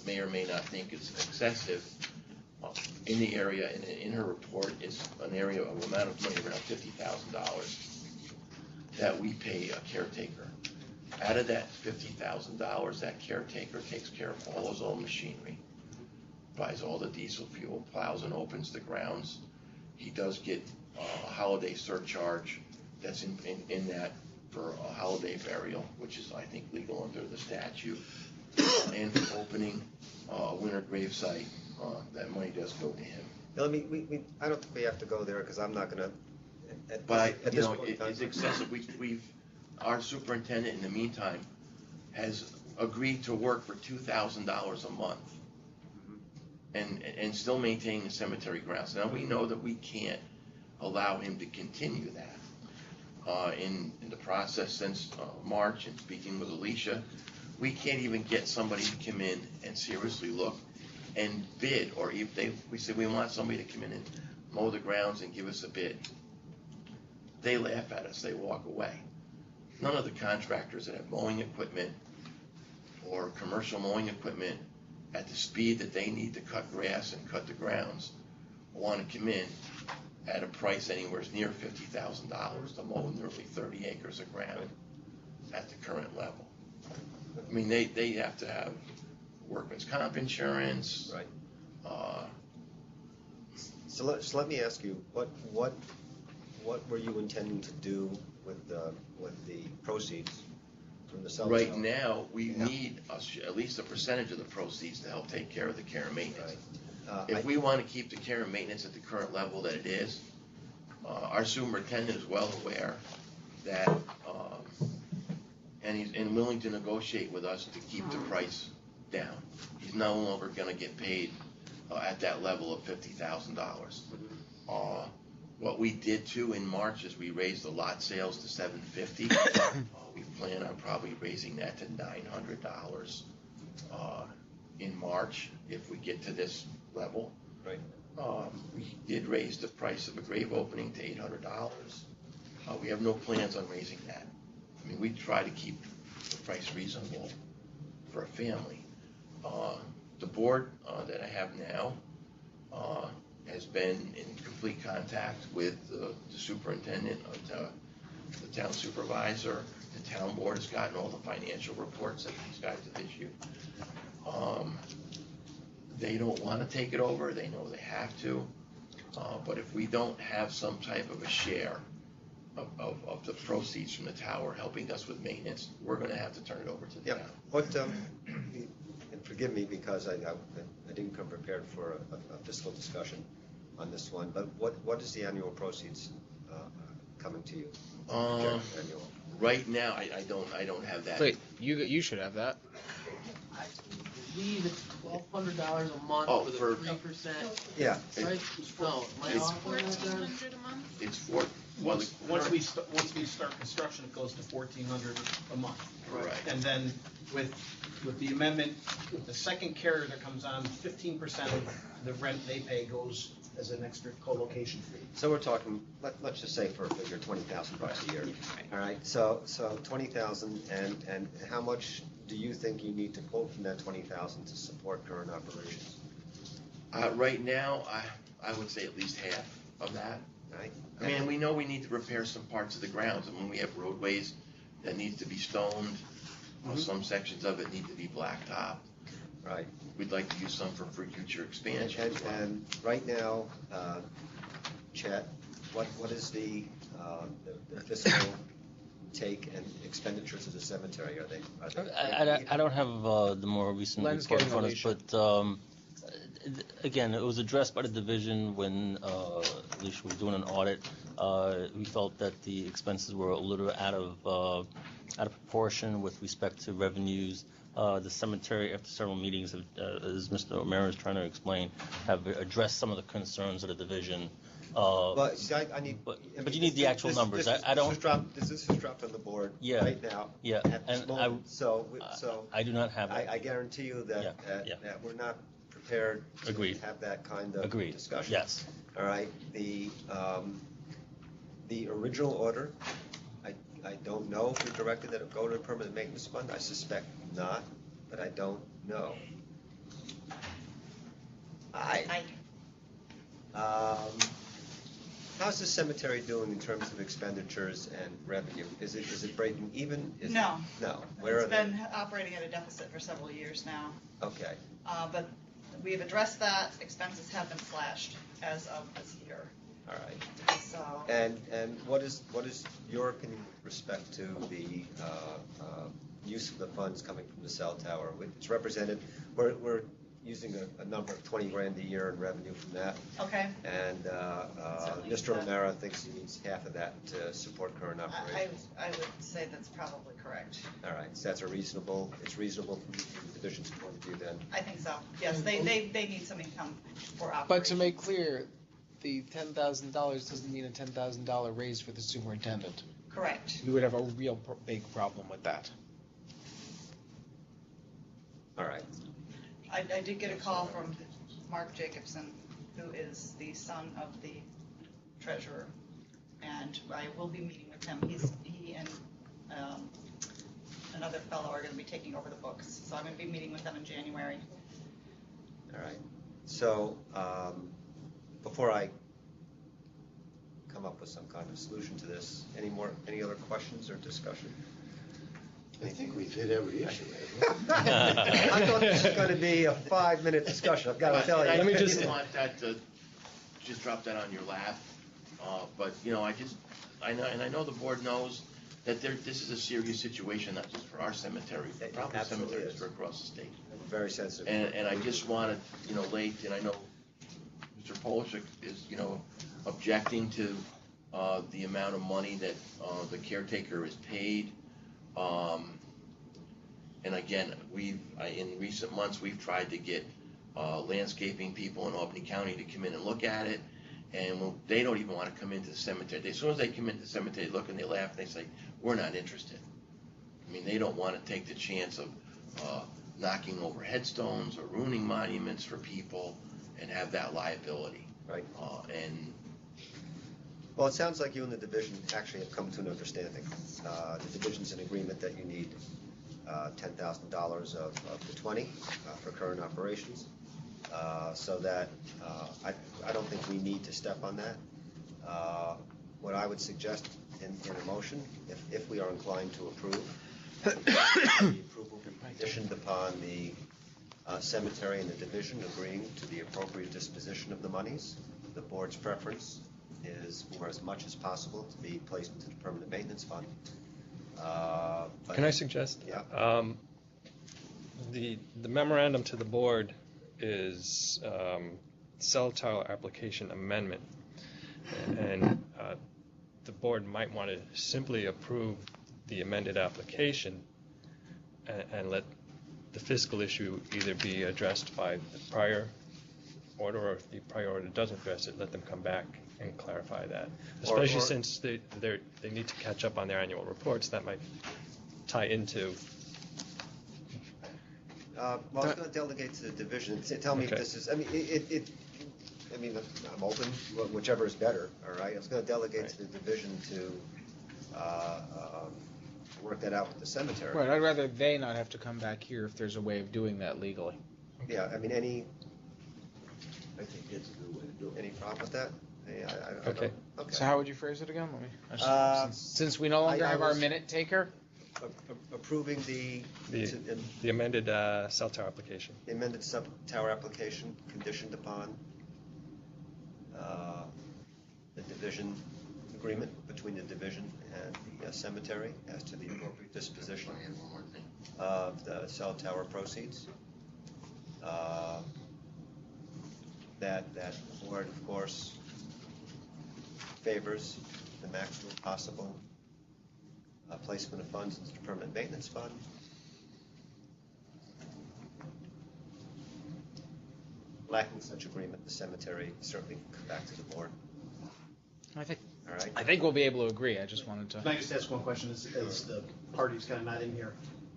may or may not think is excessive. In the area, in her report, is an area of amount of money around $50,000 that we pay a caretaker. Out of that $50,000, that caretaker takes care of all his own machinery, buys all the diesel fuel, plows and opens the grounds. He does get a holiday surcharge that's in that for a holiday burial, which is, I think, legal under the statute. And for opening a winter gravesite, that money does go to him. I don't think we have to go there because I'm not going to. But it's excessive. Our superintendent, in the meantime, has agreed to work for $2,000 a month, and still maintain the cemetery grounds. Now we know that we can't allow him to continue that. In the process since March, and speaking with Alicia, we can't even get somebody to come in and seriously look and bid, or if we say we want somebody to come in and mow the grounds and give us a bid. They laugh at us, they walk away. None of the contractors that have mowing equipment or commercial mowing equipment at the speed that they need to cut grass and cut the grounds want to come in at a price anywhere near $50,000 to mow nearly 30 acres of ground at the current level. I mean, they have to have workman's comp insurance. Right. So let me ask you, what were you intending to do with the proceeds from the sale? Right now, we need at least a percentage of the proceeds to help take care of the care and maintenance. Right. If we want to keep the care and maintenance at the current level that it is, our superintendent is well aware that, and he's willing to negotiate with us to keep the price down. He's no longer going to get paid at that level of $50,000. What we did too in March is we raised the lot sales to $750. We plan on probably raising that to $900 in March if we get to this level. Right. We did raise the price of a grave opening to $800. We have no plans on raising that. I mean, we try to keep the price reasonable for a family. The board that I have now has been in complete contact with the superintendent, the town supervisor. The town board has gotten all the financial reports that these guys have issued. They don't want to take it over. They know they have to. But if we don't have some type of a share of the proceeds from the tower helping us with maintenance, we're going to have to turn it over to the town. What, and forgive me because I didn't come prepared for a fiscal discussion on this one, but what is the annual proceeds coming to you? Annual. Right now, I don't have that. Wait, you should have that. I believe it's $1,200 a month Oh, for the for- 3%. Yeah. Right? No, my It's office. $1,400 a month? It's for, Once we start construction, it goes to $1,400 a month. Right. And then with the amendment, with the second carrier that comes on, 15% of the rent they pay goes as an extra co-location fee. So we're talking, let's just say for a figure, $20,000 a year. All right, so 20,000, and how much do you think you need to pull from that 20,000 to support current operations? right now, I would say at least half of that. Right? I mean, we know we need to repair some parts of the grounds. I mean, we have roadways that needs to be stoned. Some sections of it need to be blacktopped. Right. We'd like to use some for future expansion as well. And right now, Chet, what is the fiscal take and expenditures of the cemetery? Are they? I don't have the more recent Len's report in getting front of us, but again, it was addressed by the division when Alicia was doing an audit. We felt that the expenses were a little out of proportion with respect to revenues. The cemetery, after several meetings, as Mr. O'Mara is trying to explain, have addressed some of the concerns of the division. But see, I need. But you need the actual numbers. I don't. This is dropped on the board Yeah. right now. Yeah, At this and moment. So I do not have it. I guarantee you that Yeah. that we're not prepared to Agreed. have that kind of Agreed. discussion. Yes. All right. The original order, I don't know if we directed that it go to the permanent maintenance fund. I suspect not, but I don't know. How's the cemetery doing in terms of expenditures and revenue? Is it breaking even? No. No. Where are It's they? been operating at a deficit for several years now. Okay. But we've addressed that. Expenses have been slashed as of this year. All right. So, And what is your opinion with respect to the use of the funds coming from the cell tower? It's represented. We're using a number of $20,000 a year in revenue from that. okay. And Certainly Mr. that. O'Mara thinks he needs half of that to support current operations. I would say that's probably correct. All right, so that's it's reasonable from the division's point of view then. I think so. Yes, they need some income for operations. But to make clear, the $10,000 doesn't mean a $10,000 raise for the superintendent. Correct. We would have a real big problem with that. All right. I did get a call from Mark Jacobson, who is the son of the treasurer, and I will be meeting with him. He and another fellow are going to be taking over the books, so I'm going to be meeting with them in January. All right. So before I come up with some kind of solution to this, any other questions or discussion? I think we've hit every issue. I thought this was going to be a 5-minute discussion. I've got to tell you. I didn't want that to just drop that on your lap. But I know the board knows that this is a serious situation, not just for our cemetery, but probably Absolutely cemeteries is. for across the state. Very sensitive. And I just wanted, late, and I know Mr. Polishek is, objecting to the amount of money that the caretaker is paid. And again, in recent months, we've tried to get landscaping people in Albany County to come in and look at it, and they don't even want to come into the cemetery. As soon as they come into the cemetery, they look and they laugh and they say, "We're not interested." I mean, they don't want to take the chance of knocking over headstones or ruining monuments for people and have that liability. Right. And Well, it sounds like you and the division actually have come to an understanding. The division's in agreement that you need $10,000 of the 20 for current operations. so that, I don't think we need to step on that. What I would suggest in a motion, if we are inclined to approve, the approval be conditioned upon the cemetery and the division agreeing to the appropriate disposition of the monies. The board's preference is for as much as possible to be placed into the permanent maintenance fund. But- Can I suggest? Yeah. The memorandum to the board is cell tower application amendment. And the board might want to simply approve the amended application and let the fiscal issue either be addressed by the prior order, or if the prior order doesn't address it, let them come back and clarify that. Especially since they need to catch up on their annual reports, that might tie into. Well, I was going to delegate to the division. Tell me if Okay. this is, I mean, I'm open, whichever is better, all right? I was going to delegate to the division to work that out with the cemetery. Right, I'd rather they not have to come back here if there's a way of doing that legally. Yeah, I mean, any I think that's a good way to do it. Any problem with that? I Okay. don't- Okay. So how would you phrase it again? Let me, Uh, since we no longer I have our was- minute taker? Approving the The amended cell tower application. amended sub-tower application conditioned upon the division agreement between the division and the cemetery as to the appropriate disposition of the cell tower proceeds. That the board, of course, favors the maximum possible placement of funds into the permanent maintenance fund. Lacking such agreement, the cemetery certainly can come back to the board. I think All right. I think we'll be able to agree. I just wanted Can to. I just ask one question, as the party's kind of not in here?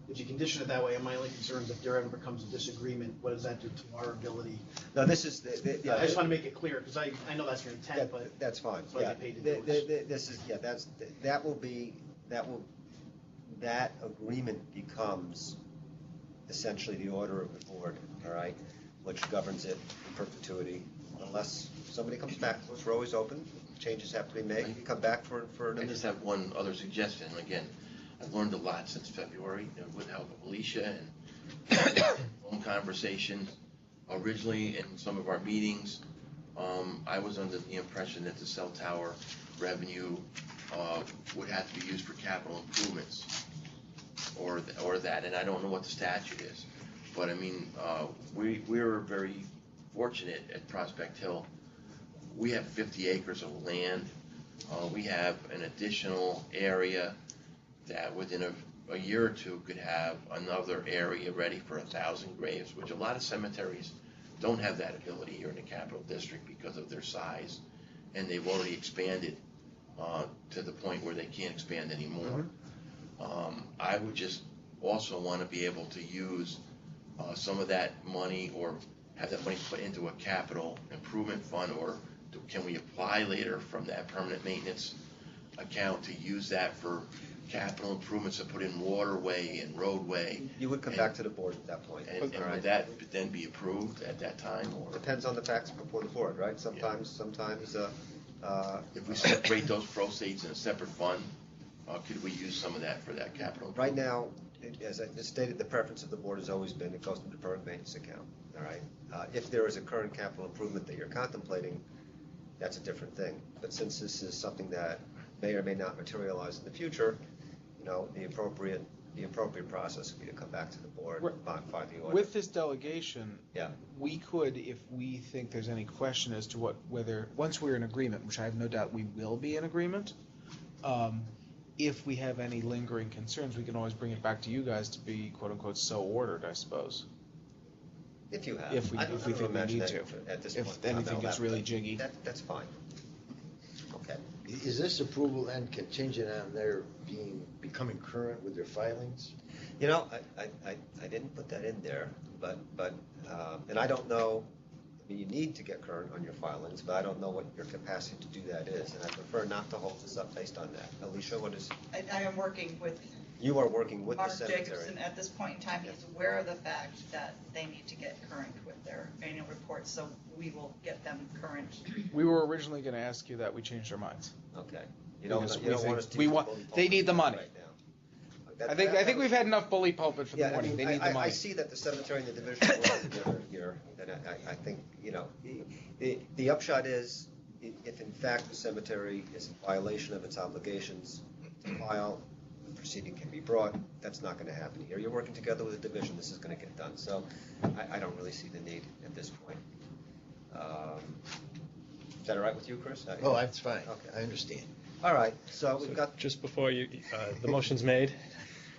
If you condition it that way, my only concern is if there ever becomes a disagreement, what does that do to our ability? No, this is, yeah. I just want to make it clear, because I know that's your intent, but That's fine, that's what I yeah. get paid to do this. This is, yeah, that agreement becomes essentially the order of the board, all right, which governs it in perpetuity, unless somebody comes back to us. We're always open, changes have to be made, you come back for I just have one other suggestion. Again, I've learned a lot since February with the help of Alicia and phone conversations. Originally, in some of our meetings, I was under the impression that the cell tower revenue would have to be used for capital improvements or that, and I don't know what the statute is. But I mean, we're very fortunate at Prospect Hill. We have 50 acres of land. We have an additional area that within a year or two could have another area ready for 1,000 graves, which a lot of cemeteries don't have that ability here in the Capital District because of their size, and they've already expanded to the point where they can't expand anymore. I would just also want to be able to use some of that money, or have that money put into a capital improvement fund, or can we apply later from that permanent maintenance account to use that for capital improvements to put in waterway and roadway? You would come back to the board at that point. And all right? would that then be approved at that time, or? Depends on the facts before the board, right? Sometimes, If we separate those proceeds in a separate fund, could we use some of that for that capital? right now, as I stated, the preference of the board has always been it goes to the permanent maintenance account, all right? If there is a current capital improvement that you're contemplating, that's a different thing. But since this is something that may or may not materialize in the future, you know, the appropriate process would be to come back to the board, modify the order. With this delegation, Yeah. we could, if we think there's any question as to whether, once we're in agreement, which I have no doubt we will be in agreement, if we have any lingering concerns, we can always bring it back to you guys to be quote-unquote so ordered, I suppose. If you have. If we I don't think we imagine need that to. At this If point. anything No, gets really jiggy. That's fine. Okay. Is this approval then contingent on their becoming current with their filings? You know, I didn't put that in there, but and I don't know, I mean, you need to get current on your filings, but I don't know what your capacity to do that is, and I prefer not to hold this up based on that. Alicia, what is? I am working with You are working with the Mark cemetery. Jacobson, at this point in time, is aware of the fact that they need to get current with their annual reports, so we will get them current. We were originally going to ask you that. We changed our minds. Okay. You don't Because want us to we use want- the bully they need the money. right now. I think we've had enough bully pulpit for the Yeah, I morning. mean, They need the I money. see that the cemetery and the division are working together here, and I think, the upshot is, if in fact the cemetery is in violation of its obligations to file, the proceeding can be brought. That's not gonna happen here. You're working together with the division, this is gonna get done, so I don't really see the need at this point. Is that all right with you, Chris? Oh, that's fine. Okay. I understand. All right, so we've got, Just before you, the motion's made.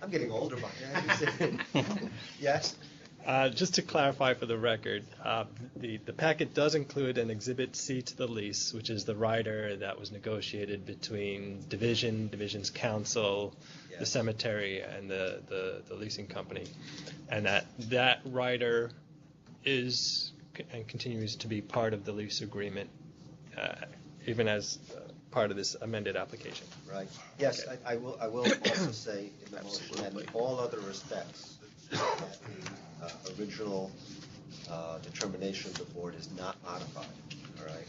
I'm getting older by now. Yes? Just to clarify for the record, the packet does include an Exhibit C to the lease, which is the rider that was negotiated between Division's counsel, the Yes. cemetery, and the leasing company. And that rider is and continues to be part of the lease agreement, even as part of this amended application. Right. Yes, I will also say in the motion that in all other respects, that the original determination of the board is not modified, all right?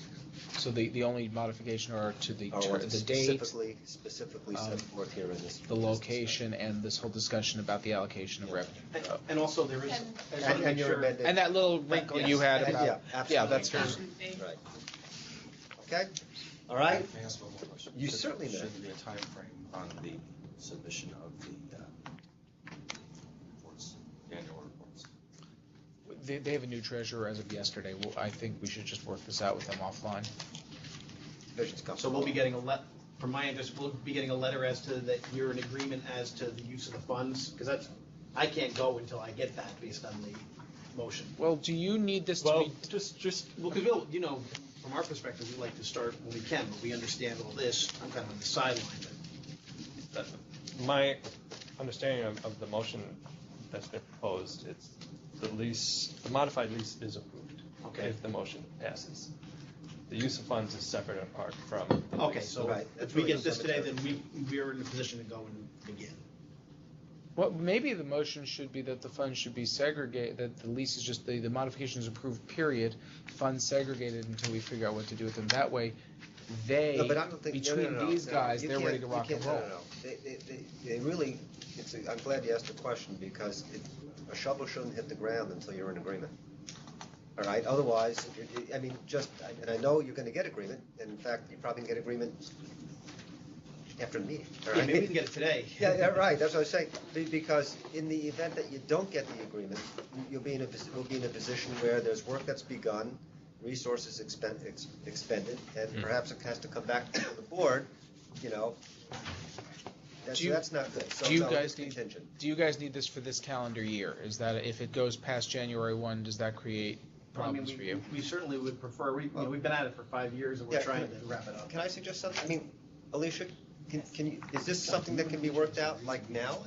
So the only modification are to the Or what's the date, specifically set forth here in this. the location, and this whole discussion about the allocation of revenue. And also there is, I just want to And make your sure. amended. And that little wrinkle you had Yeah, about, absolutely. yeah, that's fair. Right. Okay, all right? Can I ask one more question? You certainly may. Should there be a timeframe on the submission of the reports, annual reports? They have a new treasurer as of yesterday. Well, I think we should just work this out with them offline. Division's coming. So we'll be getting from my interest, we'll be getting a letter as to that you're in agreement as to the use of the funds, because I can't go until I get that based on the motion. Well, do you need this to Well, be? Well, because from our perspective, we like to start when we can, but we understand all this. I'm kind of on the sideline, but My understanding of the motion that's been proposed, it's the modified lease is approved. Okay. If the motion passes. The use of funds is separate and apart from the okay, lease. so Right. if we get this today, then we're in a position to go and begin. Well, maybe the motion should be that the funds should be segregated, that the lease is just, the modification is approved, period, funds segregated until we figure out what to do with them. That way, No, but I don't think, between these guys, you they're ready to can't- rock you and can't- roll. No. They really, I'm glad you asked the question, because a shovel shouldn't hit the ground until you're in agreement. All right, otherwise, and I know you're gonna get agreement, and in fact, you probably can get agreement after the meeting, all Yeah, right? maybe we can get it today. Yeah, right, that's what I was saying, because in the event that you don't get the agreement, we'll be in a position where there's work that's begun, resources expended, and perhaps it has to come back to the board, that's not good, so Do you no, guys it's contingent. Do you guys need this for this calendar year? Is that, if it goes past January 1, does that create problems for you? We certainly would prefer, we've been at it for 5 years and we're Yeah, trying to wrap it up. Can I suggest something? Alicia, can you, is this something that can be worked out like now?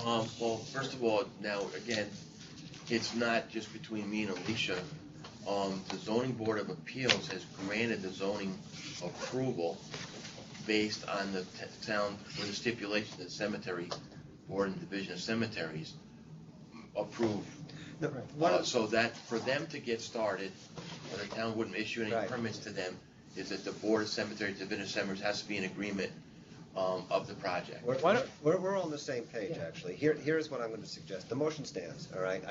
Well, first of all, now, again, it's not just between me and Alicia. The zoning board of appeals has granted the zoning approval based on the town, for the stipulation that cemetery board and division of cemeteries approve. So that, for them to get started, the town wouldn't issue any Right. permits to them, is that the board of cemetery, division of cemeteries has to be in agreement of the project. We're on the same page, actually. Here's what I'm gonna suggest. The motion stands, all right?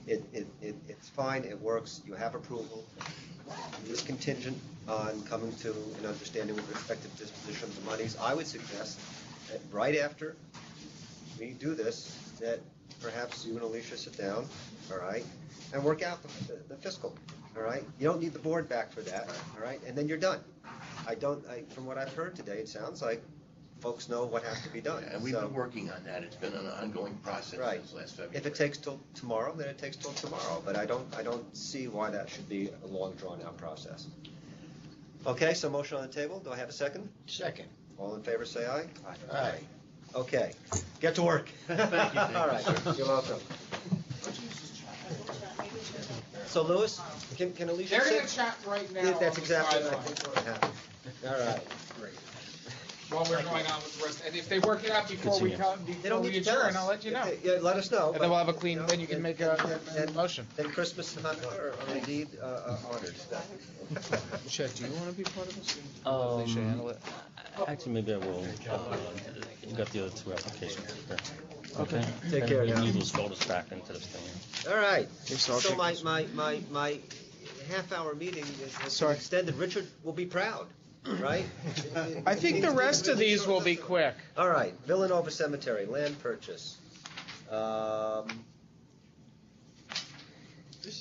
It's fine, it works, you have approval. It's contingent on coming to an understanding with respect to disposition of the monies. I would suggest that right after we do this, that perhaps you and Alicia sit down, all right, and work out the fiscal, all right? You don't need the board back for that, all right? And then you're done. From what I've heard today, it sounds like folks know what has to be done. And we've So- been working on that, it's been an ongoing process Right. since last February. If it takes till tomorrow, then it takes till tomorrow, but I don't see why that should be a long, drawn-out process. Okay, so motion on the table, do I have a second? Second. All in favor, say aye. Aye. Okay, get to work. Thank you. All right, you're welcome. So Louis, can Alicia sit? chat right Yeah, that's exactly what I think will happen. All right. Great. while we're going on with the rest. And if they work it out before we come, They before don't we need to tell adjourn, us. I'll let you know. Yeah, let us know. And then we'll have a but, clean, you know, then you can make a motion. Then Christmas and Hanukkah are indeed honored. Chet, do you want to be part of this? Um, They should handle it. Actually, maybe I will. You got the other two applications here. Okay. Take care And now. use those photos back into this thing. All right. so I'll So take my half-hour meeting has been Sorry. extended. Richard will be proud, right? I think the rest of these will be quick. All right. Villanova Cemetery, land purchase. Do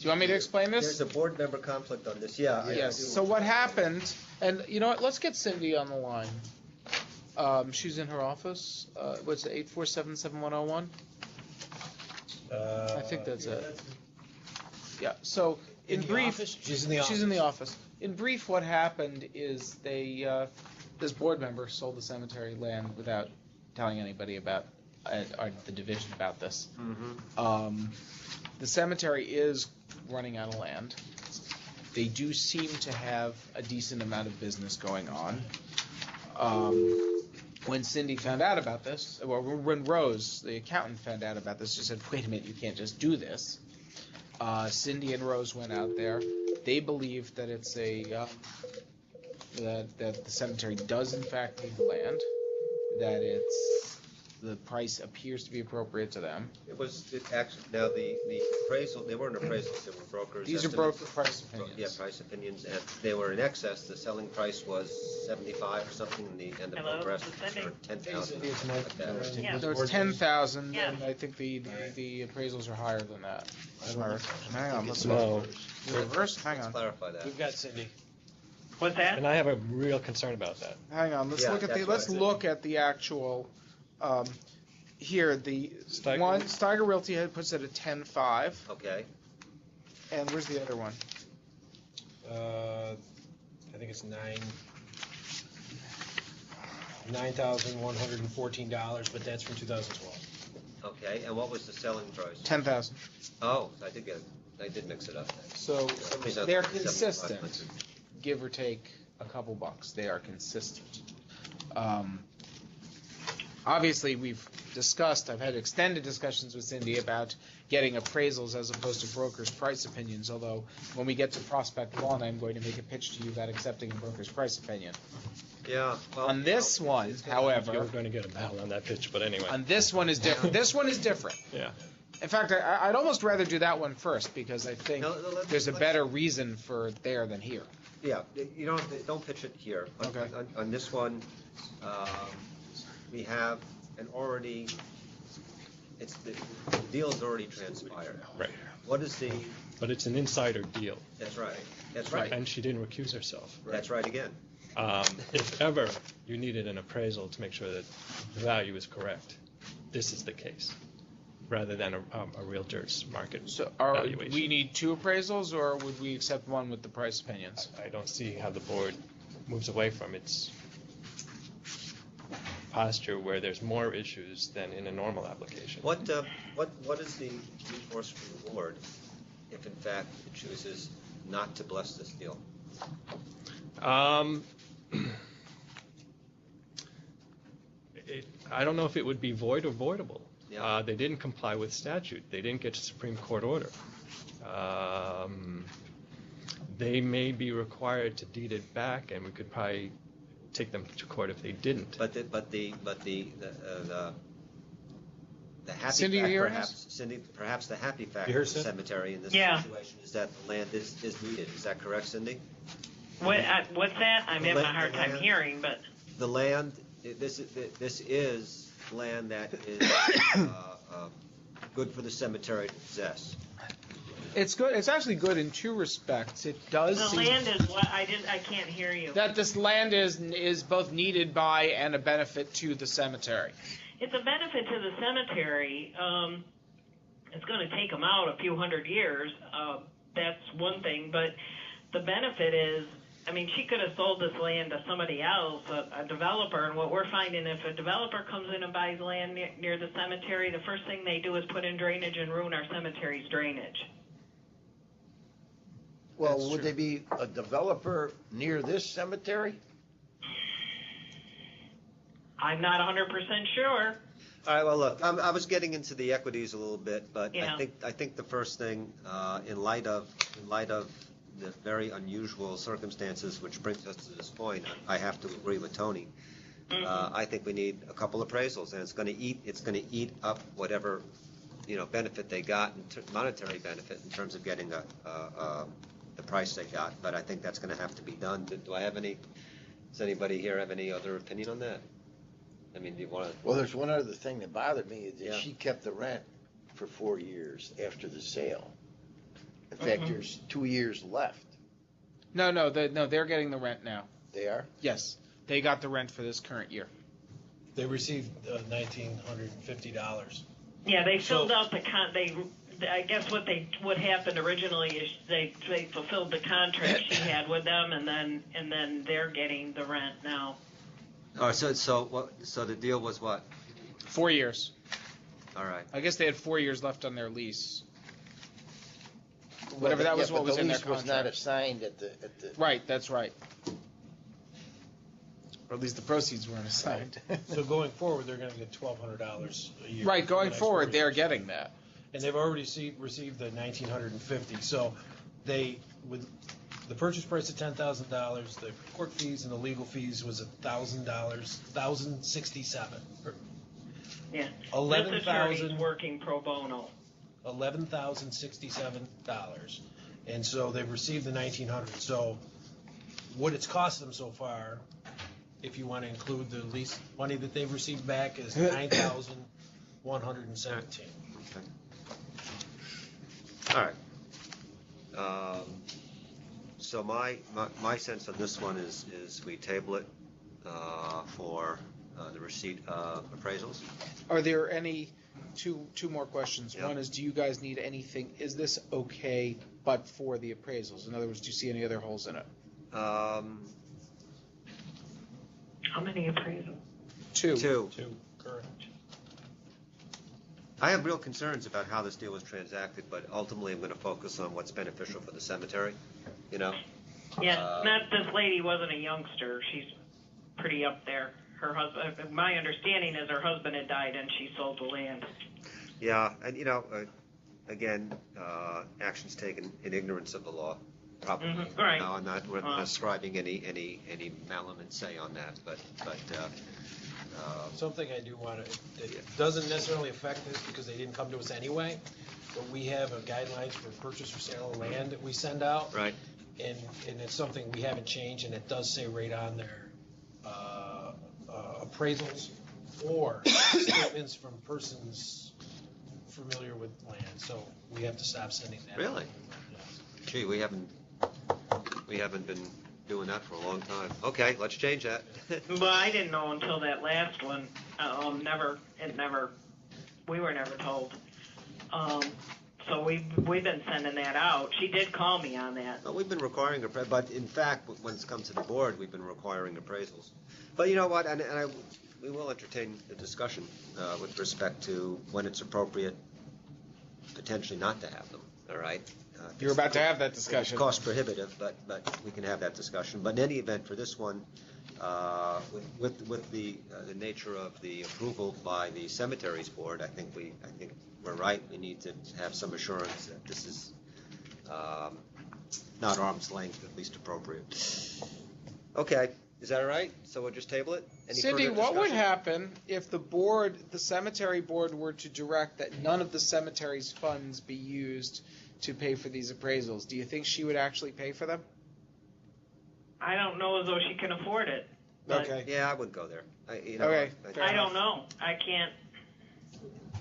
you want me to explain this? There's a board member conflict on this. Yeah. Yes. So what happened, and you know what, let's get Cindy on the line. She's in her office. What's it, 847-7101? I think that's it. Yeah, so in brief. She's in the office. She's in the office. In brief, what happened is they, this board member sold the cemetery land without telling anybody about, or the division about this. The cemetery is running out of land. They do seem to have a decent amount of business going on. When Cindy found out about this, or when Rose, the accountant, found out about this, she said, wait a minute, you can't just do this. Cindy and Rose went out there. They believe that it's that the cemetery does in fact need the land, that the price appears to be appropriate to them. Now the appraisal, they weren't appraisals, they were brokers. These are estimates. broker price opinions. Yeah, price opinions, and they were in excess. The selling price was 75 or something, and the broker estimates were 10,000. Like that. Yeah. So it's 10,000, Yeah. and I think the appraisals are higher than that. Hang on, let's No. reverse. Hang Let's on. clarify that. We've got Cindy. What's that? And I have a real concern about that. Hang on. Let's Yeah, look at that's let's what I look at the actual. Here, the Steiger. one Steiger Realty puts it at 10.5, Okay. and where's the other one? I think it's $9,114, but that's from 2012. Okay, and what was the selling price? 10,000. Oh, I did mix it up. So Somebody's up they're to consistent, 7,500. give or take a couple bucks. They are consistent. Obviously, I've had extended discussions with Cindy about getting appraisals as opposed to brokers' price opinions, although when we get to Prospect Lawn, I'm going to make a pitch to you about accepting a broker's price opinion. Yeah. Well, On this one, You're however, going to get a battle on that pitch, but anyway. on this one is different. This one is different. Yeah. In fact, I'd almost rather do that one first because I think there's a better reason for there than here. Yeah, you don't pitch it here. Okay. On this one, we have an already, the deal is already transpired. Right. What is the, But it's an insider deal. that's right, that's right, And she didn't recuse herself. that's right again. If ever you needed an appraisal to make sure that the value is correct, this is the case, rather than a realtor's market So valuation. we need two appraisals, or would we accept one with the price opinions? I don't see how the board moves away from its posture where there's more issues than in a normal application. What is the recourse from the board if in fact it chooses not to bless this deal? I don't know if it would be void or voidable. Yeah. They didn't comply with statute. They didn't get a Supreme Court order. They may be required to deed it back, and we could probably take them to court if they didn't. But the happy Cindy, fact, you hear perhaps, us? Cindy, perhaps the happy fact You hear of the Cindy? cemetery in this Yeah. situation is that the land is needed. Is that correct, Cindy? What's that? I'm having a hard time Land. hearing, but The land, this is land that is good for the cemetery to possess. It's good. It's actually good in two respects. It does the seem land is what, I can't hear you. that this land is both needed by and a benefit to the cemetery. It's a benefit to the cemetery. It's going to take them out a few hundred years. That's one thing. But the benefit is, I mean, she could have sold this land to somebody else, a developer. And what we're finding, if a developer comes in and buys land near the cemetery, the first thing they do is put in drainage and ruin our cemetery's drainage. Well, That's would true. they be a developer near this cemetery? I'm not 100% sure. All right, well, look, I was getting into the equities a little bit, but Yeah. I think the first thing, in light of the very unusual circumstances which brings us to this point, I have to agree with Tony. I think we need a couple appraisals, and it's going to eat up whatever, benefit they got, monetary benefit in terms of getting the price they got. But I think that's going to have to be done. Does anybody here have any other opinion on that? I mean, do you want to? Well, there's one other thing that bothered me, is that Yeah. she kept the rent for 4 years after the sale. In fact, there's 2 years left. No, they're getting the rent now. They are? Yes, they got the rent for this current year. They received $1,950. Yeah, they filled out the I guess what happened originally is they fulfilled the contract she had with them, and then they're getting the rent now. Oh, so the deal was what? 4 years. All right. I guess they had 4 years left on their lease. Whatever that was, what was in their the lease was not contract. assigned at the. Right, that's right. Or at least the proceeds weren't assigned. So going forward, they're going to get $1,200 a year. Right, for the going next forward, 4 they're years. getting that. And they've already received the $1,950. So with the purchase price of $10,000, the court fees and the legal fees was $1,000, $1,067. Yeah. 11,000 This attorney's working pro bono. $11,067. And so they've received the $1,900. So what it's cost them so far, if you want to include the lease money that they've received back, is $9,117. Okay. All right. So my sense on this one is we table it for the receipt of appraisals. Are there any two more questions? Yeah. One is, do you guys need anything? Is this okay, but for the appraisals? In other words, do you see any other holes in it? How many appraisals? Two. Correct. I have real concerns about how this deal was transacted, but ultimately I'm going to focus on what's beneficial for the cemetery. Yeah, this lady wasn't a youngster. She's pretty up there. Her husband, my understanding is her husband had died and she sold the land. Yeah, and again, actions taken in ignorance of the law, probably. Mm-hmm. Right. No, we're not ascribing any malum say on that, but Something I do want to, it doesn't necessarily affect this because they didn't come to us anyway, but we have a guidelines for purchase or sale of land that we send out. right. And it's something we haven't changed, and it does say right on there, appraisals or statements from persons familiar with land, so we have to stop sending that. Really? Yeah. Gee, we haven't been doing that for a long time. Okay, let's change that. But I didn't know until that last one. We were never told. So we've been sending that out. She did call me on that. Well, we've been requiring but in fact, when it's come to the board, we've been requiring appraisals. But you know what, we will entertain the discussion with respect to when it's appropriate, potentially not to have them, all right? You're about to have that It's discussion. cost prohibitive, but we can have that discussion. But in any event, for this one, with the nature of the approval by the Cemeteries Board, I think we're right. We need to have some assurance that this is not arm's length, at least appropriate. Okay, is that all right? So we'll just table it? Any Cindy, further what would discussion? happen if the cemetery board were to direct that none of the cemetery's funds be used to pay for these appraisals? Do you think she would actually pay for them? I don't know as though she can afford it. But Okay. Yeah, I would go there. Okay, fair I enough. don't know. I can't.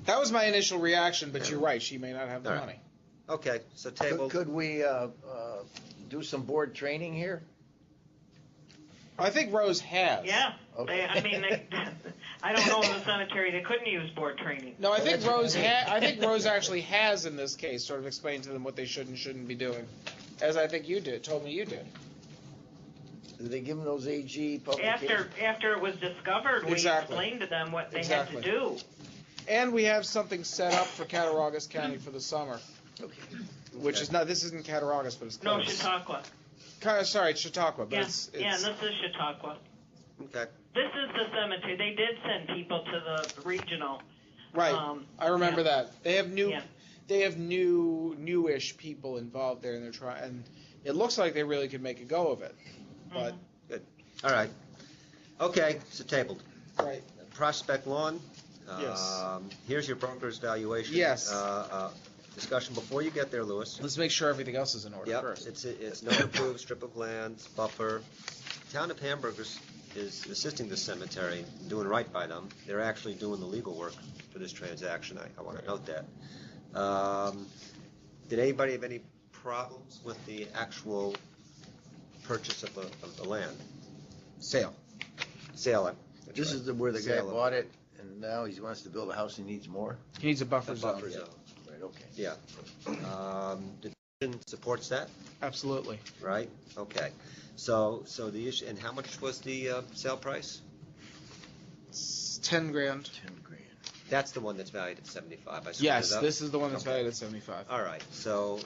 That was my initial reaction, but you're right. She may not have the All right. money. Okay, so table. Could we do some board training here? I think Rose has. Yeah. Okay. I don't know in the cemetery they couldn't use board training. No, I think Rose actually has in this case sort of explained to them what they should and shouldn't be doing, as I think you did. Told me you did. Did they give them those AG publications? After it was discovered, we Exactly. explained to them what they Exactly. had to do. And we have something set up for Cattaraugus County for the summer, which is not. This isn't Cattaraugus, but it's No, close. Chautauqua. Sorry, it's Chautauqua, but Yeah, it's and this is Chautauqua. Okay. This is the cemetery. They did send people to the regional. Right. I remember yeah. that. They have new, Yeah. newish people involved there, and they're trying. And it looks like they really could make a go of it. But Good. All right. Okay, so tabled. right. Prospect Lawn. Yes. Here's your broker's valuation. Yes. Discussion before you get there, Lewis. Let's make sure everything else is in order Yep, first. it's no approved strip of land, buffer. Town of Hamburg is assisting the cemetery, doing right by them. They're actually doing the legal work for this transaction. I want to note that. Did anybody have any problems with the actual purchase of the land? Sale. Sale. That's This right. is where the guy Sale of- bought it, and now he wants to build a house, he needs more? He needs a buffer a zone. buffer zone. Right, okay. Yeah. The division supports that, Absolutely. right? Okay. So the issue, and how much was the sale price? It's 10 grand. 10 grand. That's the one that's valued at 75. I screwed Yes, it up? this is the one that's Okay. valued at 75. All right, so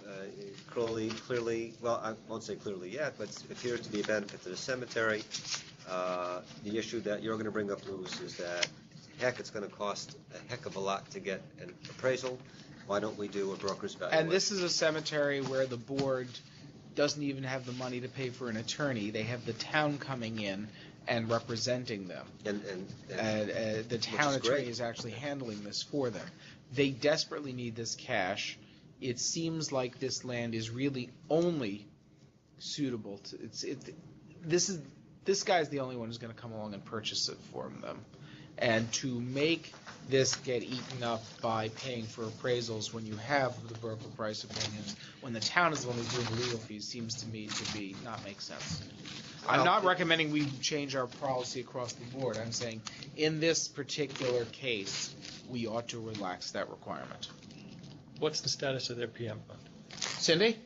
clearly, well, I won't say clearly yet, but it appears to be a benefit to the cemetery. The issue that you're going to bring up, Lewis, is that, heck, it's going to cost a heck of a lot to get an appraisal. Why don't we do a broker's valuation? And this is a cemetery where the board doesn't even have the money to pay for an attorney. They have the town coming in and representing them. And The which town is attorney great. is actually handling this for them. They desperately need this cash. It seems like this land is really only suitable to. This guy's the only one who's going to come along and purchase it for them. And to make this get eaten up by paying for appraisals when you have the broker price opinions, when the town is the one who's doing the legal fees, seems to me to be not make sense. I'm not recommending we change our policy across the board. I'm saying in this particular case, we ought to relax that requirement. What's the status of their PM fund? Cindy?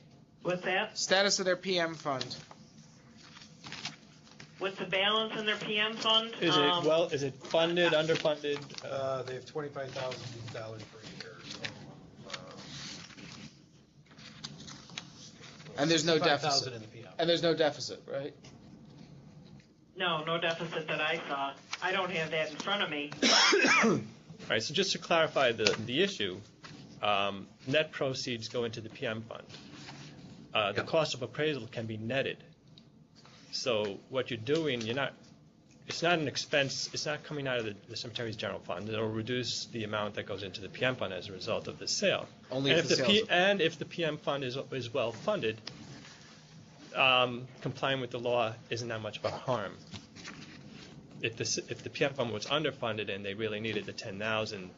What's that? Status of their PM fund. What's the balance in their PM fund? Is it funded, underfunded? They have $25,000 per year. And there's no 5,000 deficit. in the PM. And there's no deficit, right? No deficit that I saw. I don't have that in front of me. All right, so just to clarify the issue, net proceeds go into the PM fund. The cost of appraisal can be netted. So what you're doing, it's not an expense, it's not coming out of the cemetery's general fund. It'll reduce the amount that goes into the PM fund as a result of the sale. Only and if the sales and if the PM fund is well funded, complying with the law isn't that much of a harm. If the PM fund was underfunded and they really needed the 10,000,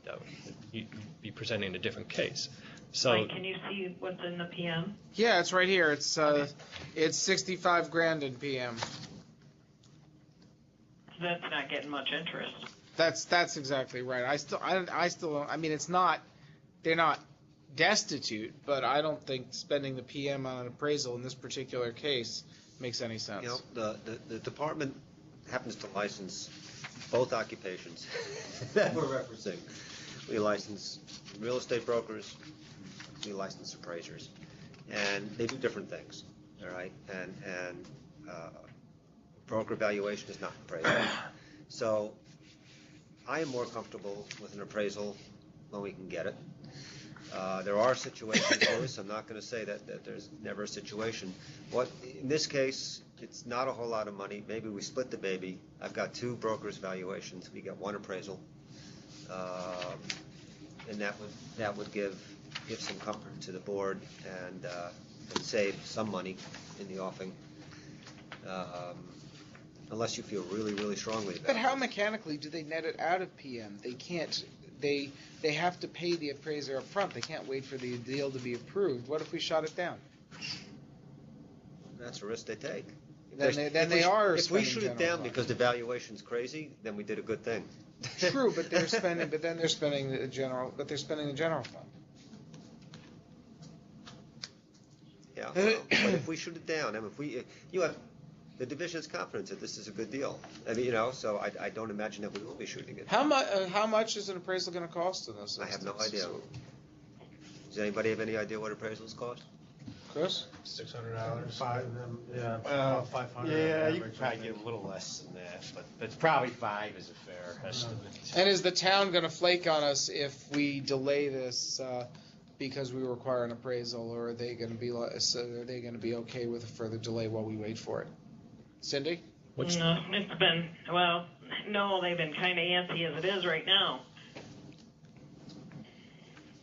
you'd be presenting a different case. So Mike, can you see what's in the PM? Yeah, it's right here. It's 65 grand in PM. That's not getting much interest. That's exactly right. I mean, it's not. They're not destitute, but I don't think spending the PM on an appraisal in this particular case makes any sense. You know, the department happens to license both occupations that we're referencing. We license real estate brokers, we license appraisers, and they do different things, all right? And broker valuation is not appraisal. So I am more comfortable with an appraisal when we can get it. There are situations, Lewis, I'm not going to say that there's never a situation. In this case, it's not a whole lot of money. Maybe we split the baby. I've got 2 brokers' valuations. We got 1 appraisal. And that would give some comfort to the board and save some money in the offing. Unless you feel really, really strongly about it. But how mechanically do they net it out of PM? They can't. They have to pay the appraiser up front. They can't wait for the deal to be approved. What if we shot it down? That's a risk they take. If we shoot it down because the valuation's crazy, then we did a good thing. True, but they're spending. But then they're spending the general. But they're spending the general fund. Yeah. But if we shoot it down, I mean, you have the division's confidence that this is a good deal. I mean, so I don't imagine that we will be shooting it. How much is an appraisal going to cost in this? I have no idea. Does anybody have any idea what appraisals cost? Chris? $600, five of them, yeah, Well, about 500. Yeah, you average, could probably I get think. a little less than that, but probably 5 is a fair estimate. And is the town going to flake on us if we delay this because we require an appraisal, or are they going to be okay with a further delay while we wait for it? Cindy? No, it's been, well, no, they've been kind of antsy as it is right now,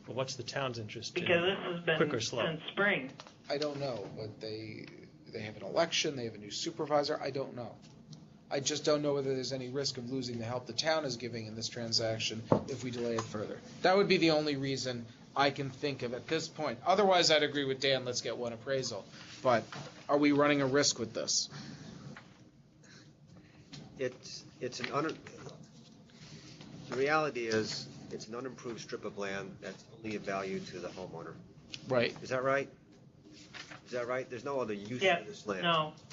Well, what's the town's interest in? because this has been Quick or slow? since spring. I don't know, but they have an election, they have a new supervisor, I don't know. I just don't know whether there's any risk of losing the help the town is giving in this transaction if we delay it further. That would be the only reason I can think of at this point. Otherwise, I'd agree with Dan, let's get one appraisal. But are we running a risk with this? It's an the reality is, it's an unimproved strip of land that's only of value to the homeowner. Right. Is that right? Is that right? There's no other use Yeah, for this land.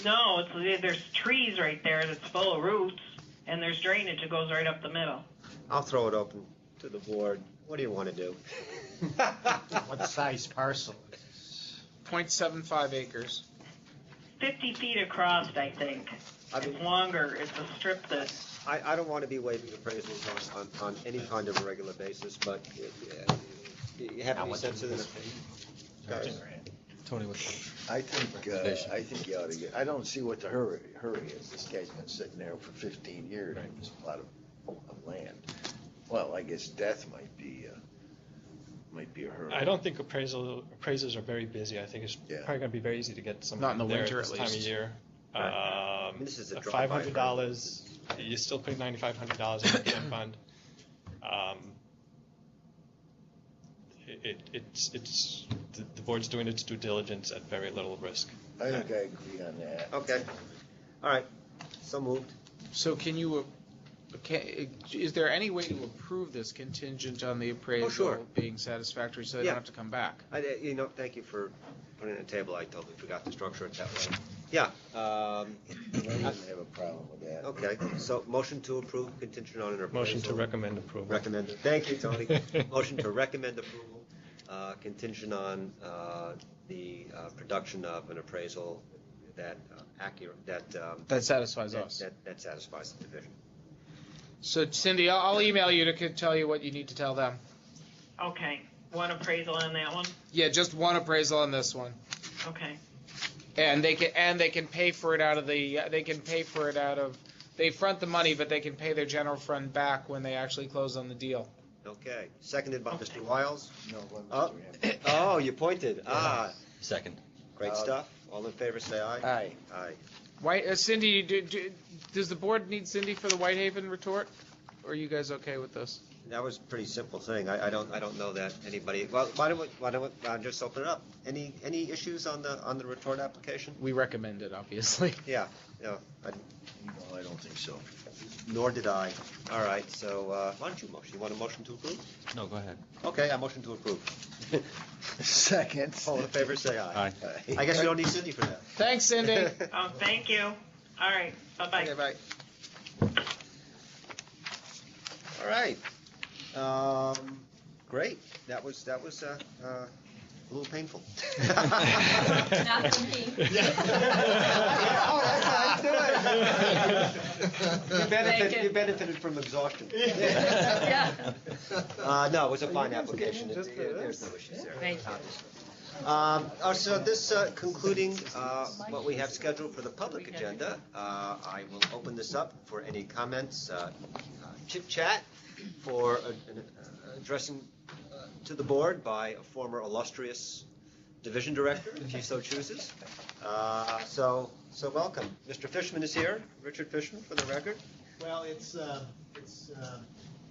no, there's trees right there that's full of roots, and there's drainage that goes right up the middle. I'll throw it open to the board. What do you want to do? What size parcel? 0.75 acres. 50 feet across, I think. It's longer, it's a strip that, I don't want to be waiving appraisals on any kind of a regular basis, but you have to be sensitive. Guys, Tony, I think you ought to get, I don't see what the hurry is. This guy's been sitting there for 15 years, and there's a lot of land. Well, I guess death might be a hurdle. I don't think appraisers are very busy. I think it's probably going to be very easy to get some Not in the there winter, at this at time of least. year. I mean, this is a drive-by $500. You're still putting $9,500 in the plan fund. It's the board's doing its due diligence at very little risk. I think I agree on that. Okay. All right. So moved. So can you, is there any way to approve this contingent on the appraisal sure. being satisfactory so they Yeah. don't have to come back? Thank you for putting it on the table. I totally forgot to structure it that way. Yeah. I wouldn't have a problem with that. Okay. So motion to approve contingent on an appraisal. Motion to recommend approval. Recommended. Thank you, Tony. Motion to recommend approval, contingent on the production of an appraisal that That satisfies us. That satisfies the division. So Cindy, I'll email you to tell you what you need to tell them. okay, one appraisal on that one? Yeah, just one appraisal on this one. Okay, And they can pay for it out of they front the money, but they can pay their general fund back when they actually close on the deal. Okay. Seconded by Mr. Wiles. No, let Oh, Mr. Hampton. oh, you pointed. Ah, Second. great stuff. All in favor, say aye. Aye. Aye. Cindy, does the board need Cindy for the Whitehaven retort? Or are you guys okay with this? That was a pretty simple thing. I don't know that anybody. Well, why don't we just open it up? Any issues on the retort application? We recommend it, obviously. Yeah. No, I don't think so. Nor did I. All right. So why don't you motion? You want a motion to approve? No, go ahead. Okay, I motion to approve. Second. All in favor, say aye. Aye. I guess we don't need Cindy for that. Thanks, Cindy. oh, thank you. All right, bye-bye. Okay, bye. All right. Great. That was a little painful. Not for me. Oh, that's fine. You benefited from exhaustion. Yeah. No, it was a fine application. There's no issues there. Thank you. So this concluding what we have scheduled for the public agenda, I will open this up for any comments, chit chat for addressing to the board by a former illustrious division director, if she so chooses. So welcome. Mr. Fishman is here. Richard Fishman, for the record. Well, it's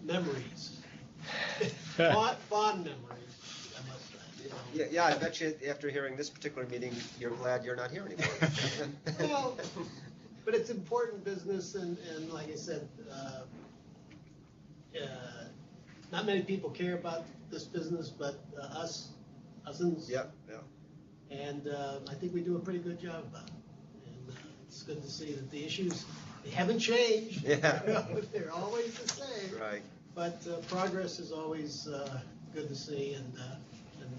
memories, fond memories. I must say. Yeah, I bet you after hearing this particular meeting, you're glad you're not here anymore. Well, but it's important business, and like I said, not many people care about this business, but us. Yeah. And I think we do a pretty good job about it. And it's good to see that the issues, they haven't changed. Yeah. They're always the same. Right. But progress is always good to see, and I'm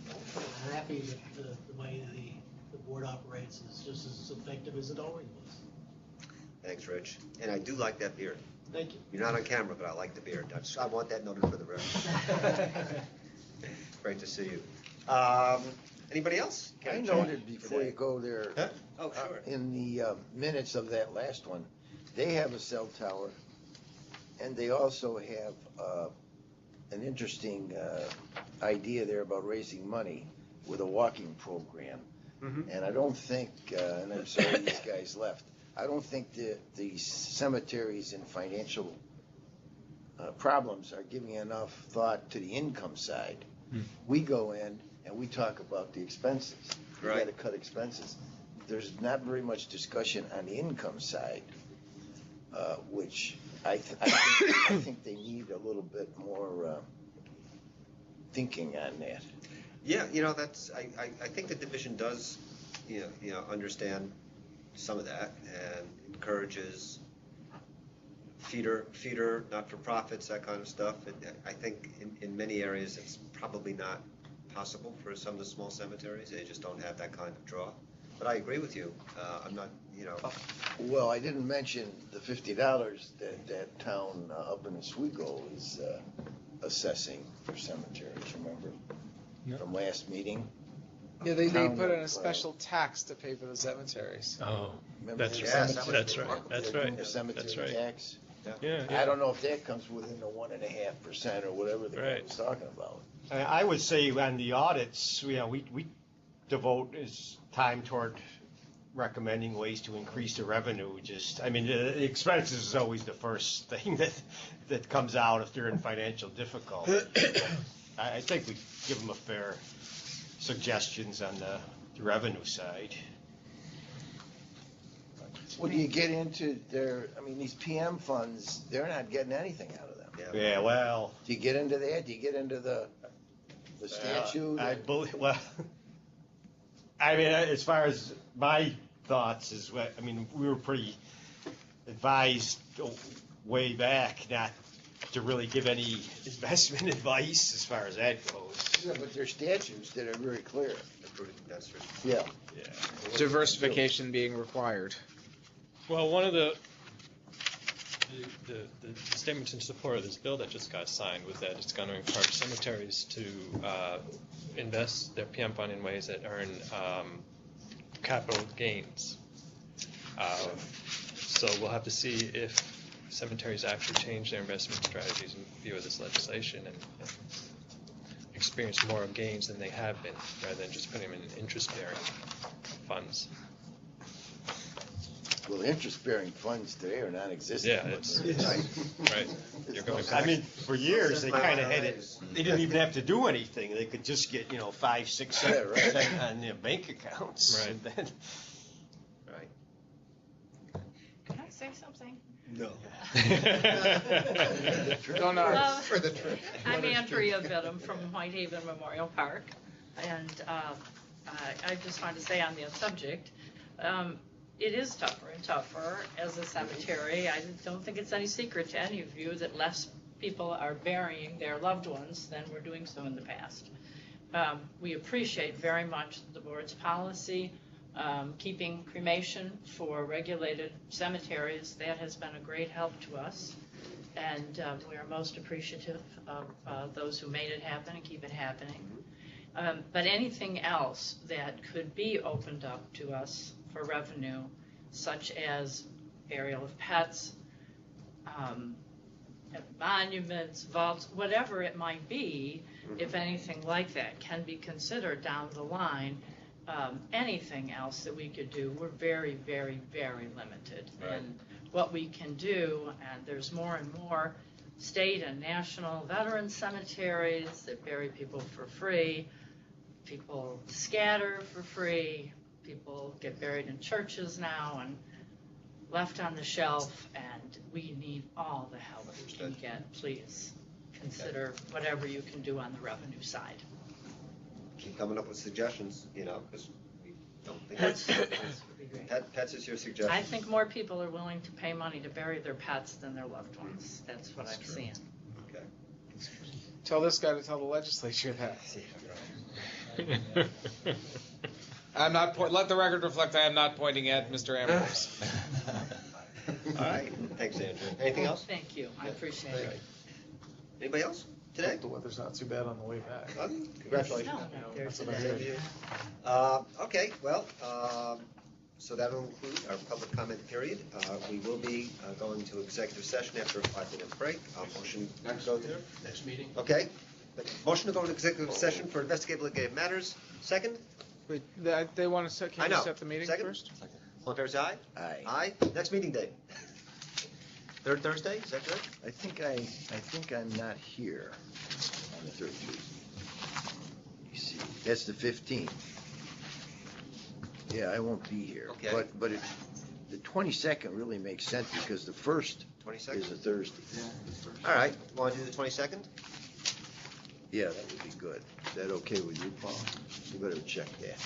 happy that the way board operates is just as effective as it always was. Thanks, Rich. And I do like that beard. Thank you. You're not on camera, but I like the beard. I want that noted for the record. Great to see you. Anybody else? I noted before you go there, Huh? Oh, sure. in the minutes of that last one, they have a cell tower, and they also have an interesting idea there about raising money with a walking program. And I don't think, and I'm sorry these guys left, I don't think the cemeteries and financial problems are giving enough thought to the income side. We go in and we talk about the expenses. We Right. gotta cut expenses. There's not very much discussion on the income side, which I think they need a little bit more thinking on that. Yeah, that's, I think the division does, understand some of that and encourages feeder, not-for-profits, that kind of stuff. And I think in many areas, it's probably not possible for some of the small cemeteries. They just don't have that kind of draw. But I agree with you. I'm not, Well, I didn't mention the $50 that town up in Oswego is assessing for cemeteries, remember? From last meeting. Yeah, they Town put in of, a special tax to pay for the cemeteries. Oh, Remember that's the right. cemetery? That's right. That's They're doing right. the cemetery That's right. tax. Yeah. I don't know if that comes within the 1.5% or whatever the guy was talking about. I would say on the audits, we devote time toward recommending ways to increase the revenue. The expenses is always the first thing that comes out if they're in financial difficulty. I think we give them a fair suggestions on the revenue side. Well, do you get into these PM funds, they're not getting anything out of them. Yeah, well. Do you get into that? Do you get into the statute? I believe, as far as my thoughts is, we were pretty advised way back not to really give any investment advice as far as that goes. Yeah, but there's statutes that are very clear. That's right. Yeah. Diversification being required. Well, one of the statements in support of this bill that just got signed was that it's going to encourage cemeteries to invest their PM fund in ways that earn capital gains. So we'll have to see if cemeteries actually change their investment strategies in view of this legislation and experience more gains than they have been, rather than just putting them in interest-bearing funds. Well, interest-bearing funds today are non-existent. Yeah, it's right. You're going back. For years, they kind of had it, they didn't even have to do anything. They could just get, 5, 6, 7% on their bank accounts. Right. And then, Can I say something? No. I'm Andrea Bidham from Whitehaven Memorial Park, and I just wanted to say on the subject, it is tougher and tougher as a cemetery. I don't think it's any secret to any of you that less people are burying their loved ones than were doing so in the past. We appreciate very much the board's policy keeping cremation for regulated cemeteries. That has been a great help to us, and we are most appreciative of those who made it happen and keep it happening. But anything else that could be opened up to us for revenue, such as burial of pets, monuments, vaults, whatever it might be, if anything like that can be considered down the line, anything else that we could do, we're very, very, very limited in what we can do. And there's more and more state and national veteran cemeteries that bury people for free. People scatter for free. People get buried in churches now and left on the shelf, and we need all the help we can get. Please consider whatever you can do on the revenue side. Keep coming up with suggestions, because we don't think Pets would be great. Pets is your suggestion. I think more people are willing to pay money to bury their pets than their loved ones. That's what I've seen. Okay. Tell this guy to tell the legislature that. I'm not, let the record reflect, I am not pointing at Mr. Ambrose. All right, thanks, Andrew. Anything else? Thank you, I appreciate it. Anybody else today? The weather's not too bad on the way back. Congratulations. No, there's That's what I heard. Okay, well, so that'll conclude our public comment period. We will be going to executive session after a 5-minute break. Motion to go there. Next meeting? Okay. Motion to go into executive session for investigative litigated matters. Second? Wait, they want to set, I can you know. set the meeting Second? first? All in favor, say aye? Aye. Aye. Next meeting date? Third Thursday, is that correct? I think I'm not here on the third Tuesday. You see, that's the 15th. Yeah, I won't be here. Okay. But the 22nd really makes sense because the first 22nd? is a Thursday. All right, want to do the 22nd? Yeah, that would be good. Is that okay with you, Paul? You better check that.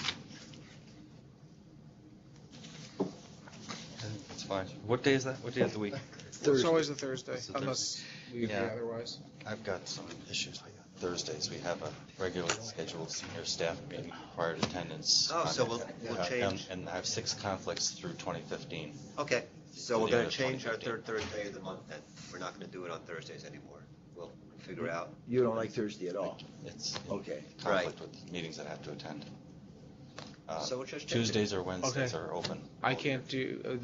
That's fine. What day is that? What day of the week? It's always a Thursday, It's a Thursday. unless we agree Yeah. otherwise. I've got some issues with Thursdays. We have a regularly scheduled senior staff meeting, required attendance. Oh, so we'll change. And I have 6 conflicts through 2015. Okay, so To we're the going end to of change our 2015. third Thursday of the month then. We're not going to do it on Thursdays anymore. We'll figure out. You don't like Thursday at all? It's Okay. conflict with meetings that I have to attend. So we'll just change it. Tuesdays or Wednesdays Okay. are open. I can't do,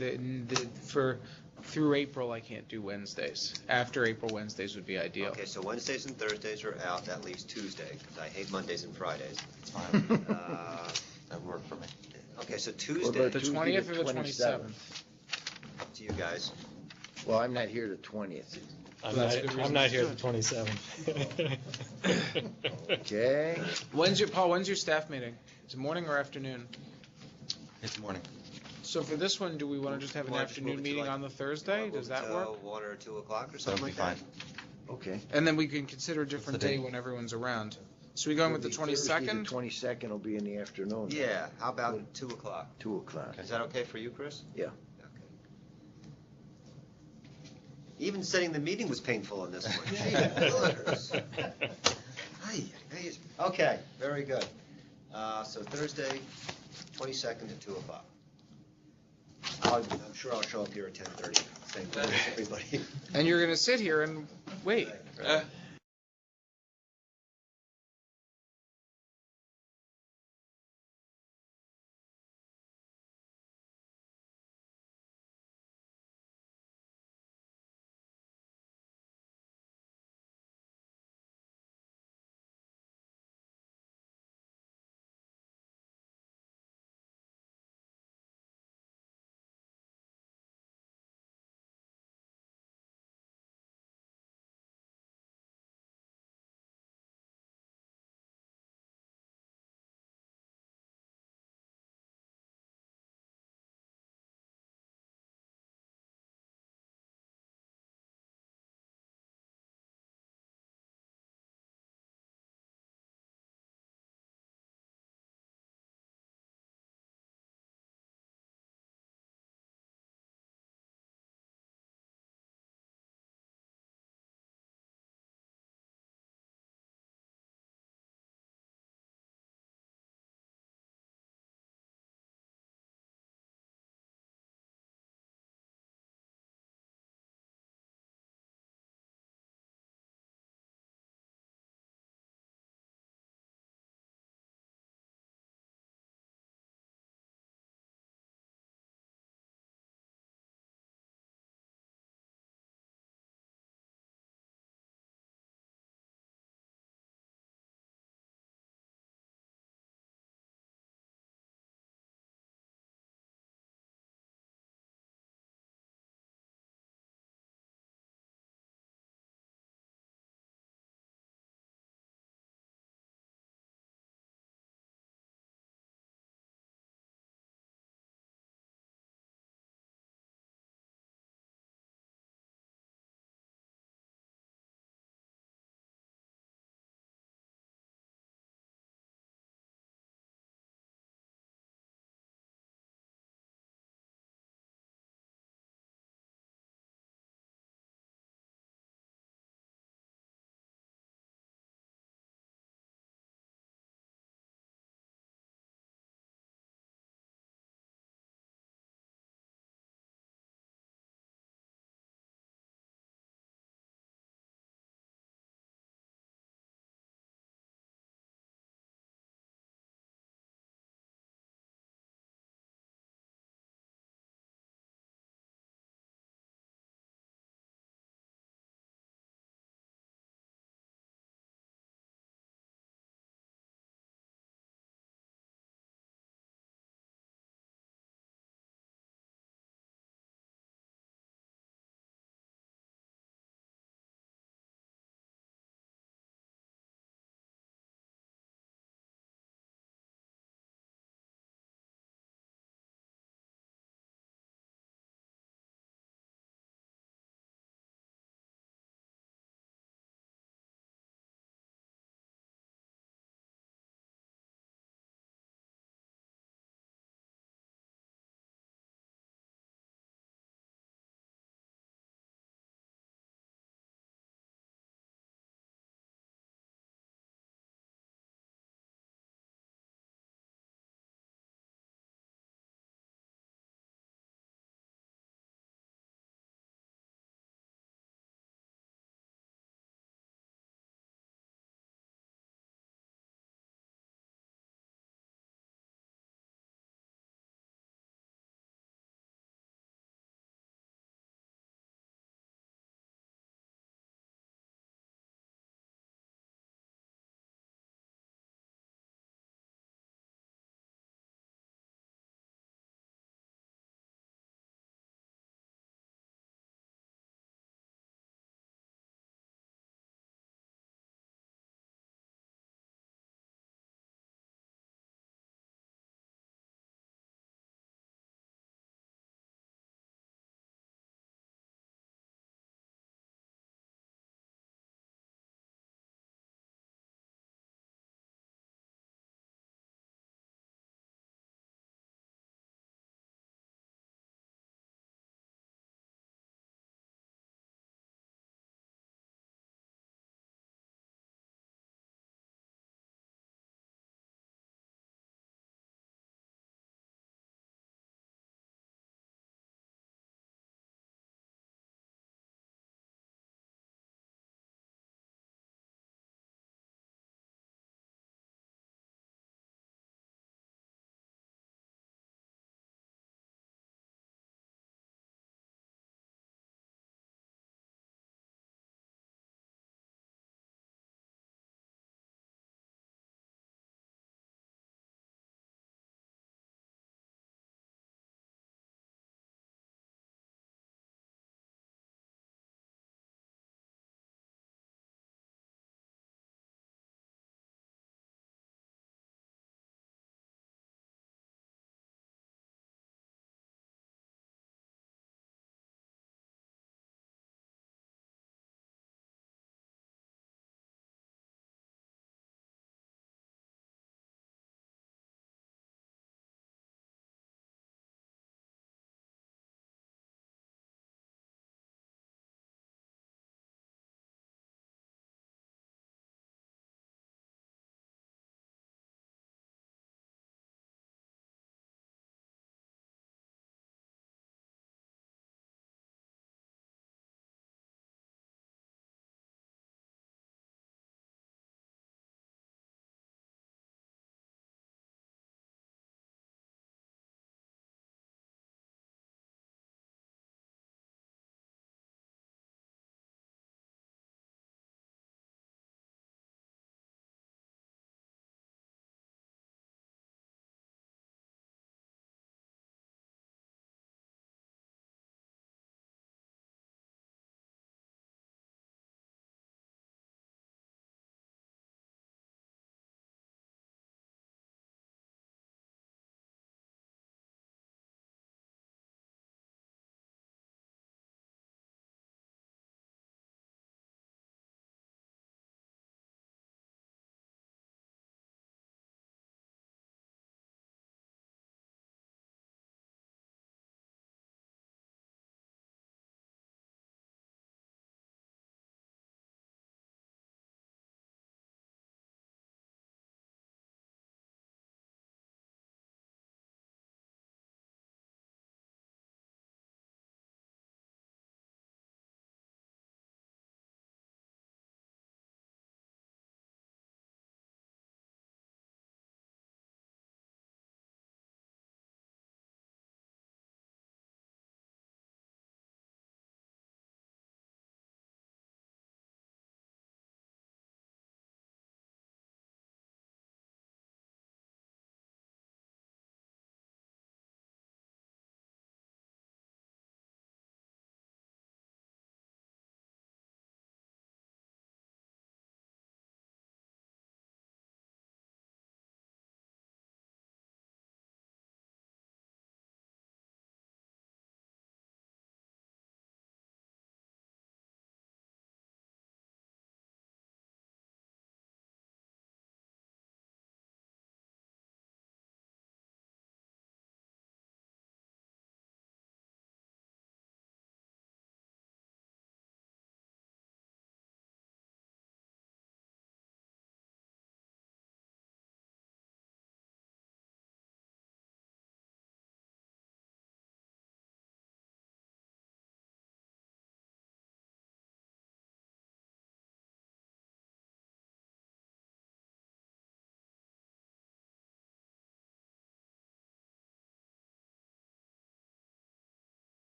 through April, I can't do Wednesdays. After April, Wednesdays would be ideal. Okay, so Wednesdays and Thursdays are out. That leaves Tuesday, because I hate Mondays and Fridays. It's fine. That would work for me. Okay, so What Tuesday, about The Tuesday 20th or the 27th? 27th? up to you guys. Well, I'm not here the 20th. I'm That's a good reason. not here the 27th. Okay. When's your staff meeting? Is it morning or afternoon? It's morning. So for this one, do we want to just have an Why don't you move afternoon it to, meeting like, on the Thursday? Move Does it that to work? 1 or 2 o'clock or That something would like be that? fine. Okay. And then we can consider a different the day date? when everyone's around. So we going with the Thursday, 22nd? The 22nd will be in the afternoon. Yeah, how about 2 o'clock? 2 o'clock. Is that okay for you, Chris? Yeah. Okay. Even setting the meeting was painful on this one. Gee willikers. Ay, ay, okay, very good. So Thursday, 22nd at 2 o'clock. I'm sure I'll show up here at 10:30. Thank you, everybody. And you're going to sit here and wait.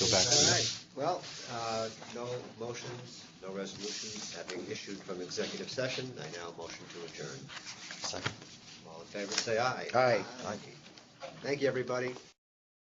Go back to All you. right, well, no motions, no resolutions having issued from executive session. I now motion to adjourn. Second. All in favor, say aye. Aye. Thank you, everybody.